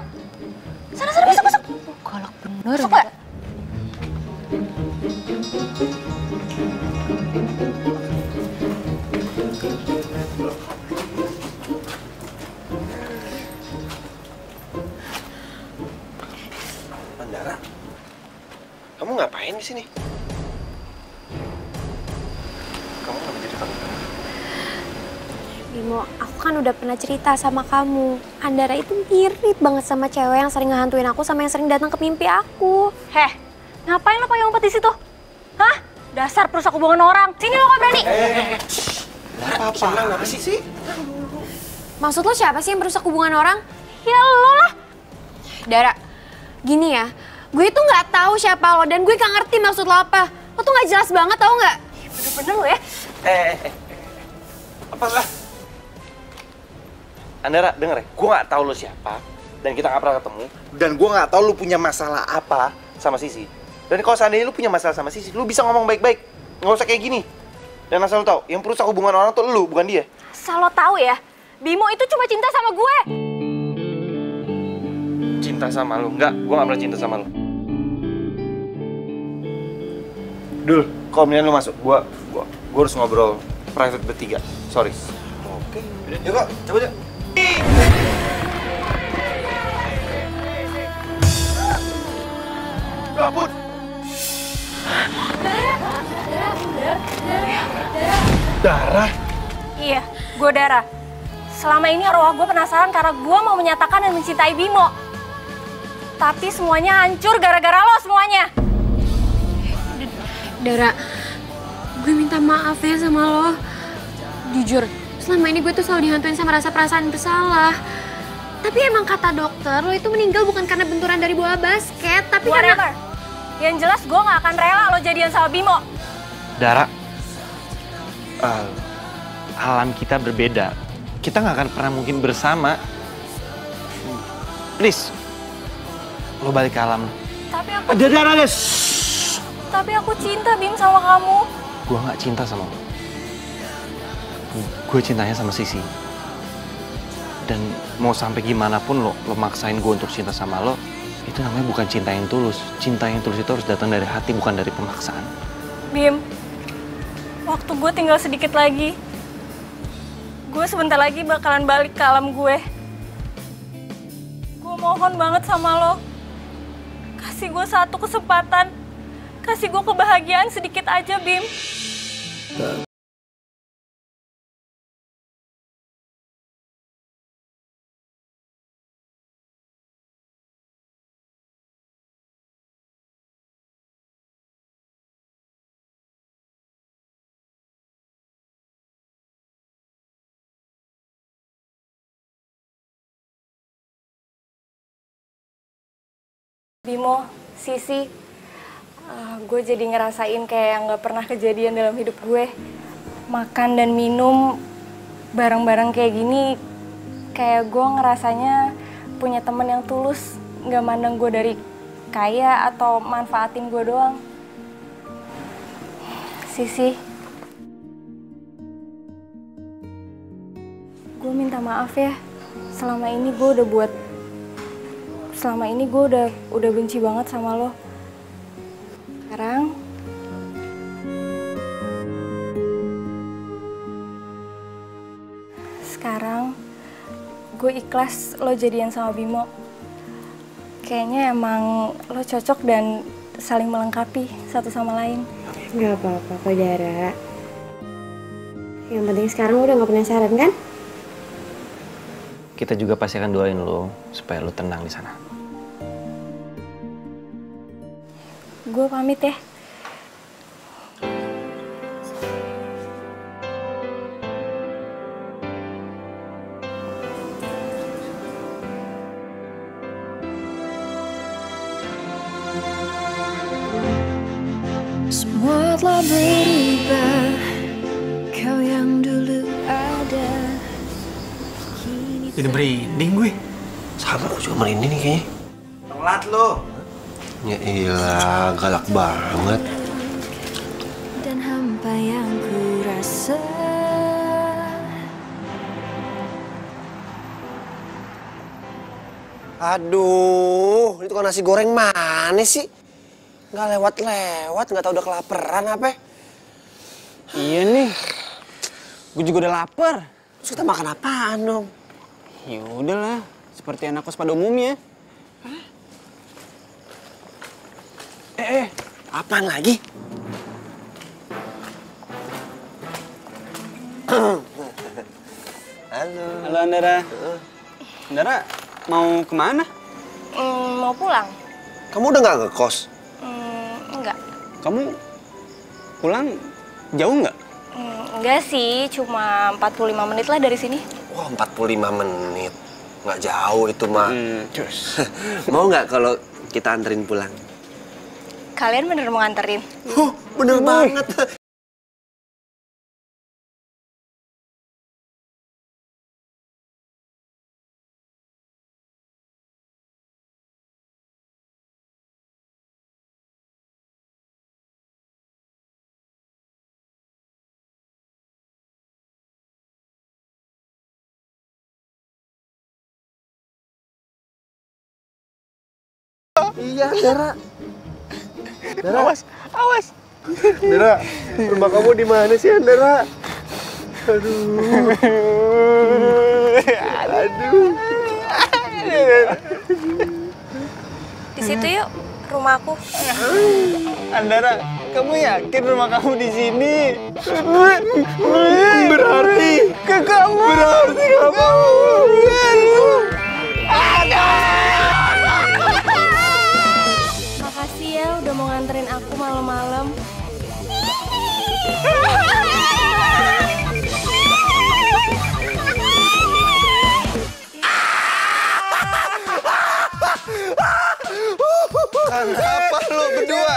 Sana masuk. Galak bener Masuk, Mbak. Kamu ngapain di sini? Kamu nggak menjadi takut? Bimo, aku kan udah pernah cerita sama kamu. Andara itu mirip banget sama cewek yang sering ngehantuin aku sama yang sering datang ke mimpi aku. Heh, ngapain lo pakai umpet di situ? Hah? Dasar perusak hubungan orang. Sini lo kok berani. Apa sih? Maksud lo siapa sih yang merusak hubungan orang? Ya lo lah. Dara, gini ya, gue itu nggak tahu siapa lo dan gue nggak ngerti maksud lo apa. Lo tuh nggak jelas banget, tau nggak? Bener-bener lo ya. Apa lah? Andara, denger ya, gue nggak tahu lo siapa dan kita nggak pernah ketemu dan gue nggak tahu lo punya masalah apa sama Sisi. Dan kalau seandainya lo punya masalah sama Sisi, lo bisa ngomong baik-baik, nggak usah kayak gini. Dan asal lo tahu, yang perusak hubungan orang tuh lo, bukan dia. Asal lo tahu ya, Bimo itu cuma cinta sama gue. Cinta sama lo? Enggak, gue nggak pernah cinta sama lo. Dul, kalau mendingan lo masuk, gue harus ngobrol private bertiga. Sorry. Oke. Yuk kok, coba aja. Ya ampun. Darah? Iya, gue Dara. Selama ini arwah gue penasaran karena gue mau menyatakan dan mencintai Bimo. Tapi semuanya hancur gara-gara lo semuanya. Dara, gue minta maaf ya sama lo. Jujur, selama ini gue tuh selalu dihantuin sama rasa perasaan bersalah. Tapi emang kata dokter, lo itu meninggal bukan karena benturan dari bola basket, tapi karena... Yang jelas gue gak akan rela lo jadian sama Bimo. Dara, alam kita berbeda. Kita nggak akan pernah mungkin bersama. Please, lo balik ke alam. Tapi aku... Dara, Tapi aku cinta, Bim, sama kamu. Gue nggak cinta sama lo. Gue cintanya sama Sisi. Dan mau sampai gimana pun lo maksain gue untuk cinta sama lo, itu namanya bukan cinta yang tulus. Cinta yang tulus itu harus datang dari hati, bukan dari pemaksaan. Bim, waktu gue tinggal sedikit lagi. Gue sebentar lagi bakalan balik ke alam gue. Gue mohon banget sama lo. Kasih gue satu kesempatan. Kasih gue kebahagiaan sedikit aja, Bim. Bimo, Sisi, gue jadi ngerasain kayak yang gak pernah kejadian dalam hidup gue. Makan dan minum bareng-bareng kayak gini, kayak gue ngerasanya punya temen yang tulus, gak mandang gue dari kaya atau manfaatin gue doang. Sisi, gue minta maaf ya, selama ini gue udah benci banget sama lo. Sekarang gue ikhlas lo jadian sama Bimo. Kayaknya emang lo cocok dan saling melengkapi satu sama lain. Gak apa-apa kok, Dara. Yang penting sekarang udah gak penasaran kan? Kita juga pasti akan doain lo supaya lo tenang di sana. Gue pamit ya. Semua telah berubah, kau yang dulu ada. Jadi merinding gue. Sama, aku juga merinding nih kayaknya. Telat lo. Ya iyalah, galak banget. Dan hampa yang ku rasa. Aduh, itu kan nasi goreng mana sih? Nggak lewat-lewat, nggak tahu udah kelaparan apa? Iya nih, gue juga udah lapar. Terus kita makan apaan dong? Ya udahlah, seperti anak kos pada umumnya. Apaan lagi? Halo. Halo Andara. Andara mau kemana? Mau pulang? Kamu udah nggak ngekos? Enggak. Kamu pulang jauh nggak? Enggak sih, cuma 45 menit lah dari sini. Wah, 45 menit. Nggak jauh itu mah. Cus. Mau nggak kalau kita anterin pulang? Kalian bener mau nganterin? Bener banget. Iya, Dara. Dara. Awas. Dara, rumah kamu di mana sih, Dara? Aduh. Di situ yuk, rumahku. Andara, kamu yakin rumah kamu di sini? Berarti ke kamu. Berarti kamu. Makasih ya udah mau nganterin aku malam-malam. Kenapa lu berdua,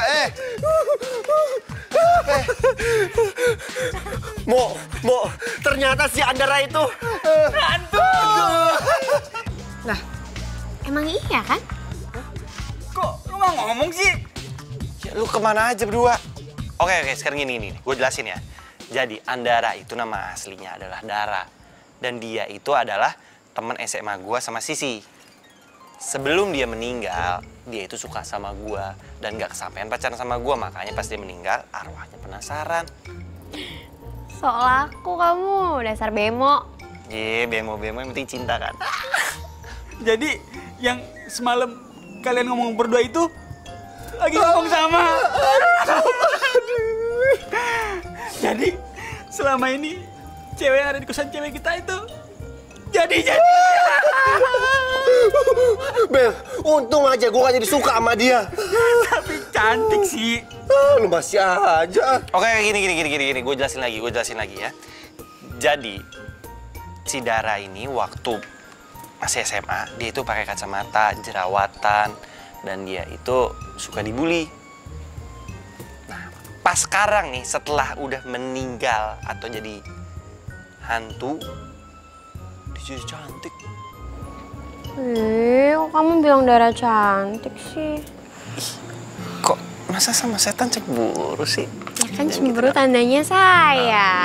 Mo, ternyata si Andara itu hantu. Lah, emang iya kan? Kok lu nggak ngomong sih? Ya, lu kemana aja berdua? Oke, sekarang gini. Gue jelasin ya. Jadi, Andara itu nama aslinya adalah Dara. Dan dia itu adalah teman SMA gue sama Sisi. Sebelum dia meninggal, dia itu suka sama gue. Dan gak kesampaian pacaran sama gue. Makanya pas dia meninggal, arwahnya penasaran. Soal aku kamu, dasar bemo. Bemo yang penting cinta kan? Jadi yang semalam kalian ngomong berdua itu lagi ngomong sama. Jadi selama ini cewek yang ada di kosan cewek kita itu jadi. Bel, untung aja gue gak jadi suka sama dia. Tapi cantik sih. Lu masih aja. Oke, gini. Gue jelasin lagi ya. Jadi, si Dara ini waktu masih SMA, dia itu pakai kacamata, jerawatan, dan dia itu suka dibully. Nah, pas sekarang nih, setelah udah meninggal atau jadi hantu, dia jadi cantik. Kok kamu bilang Dara cantik sih? Kok masa sama setan cemburu sih? Ya kan cemburu tandanya saya.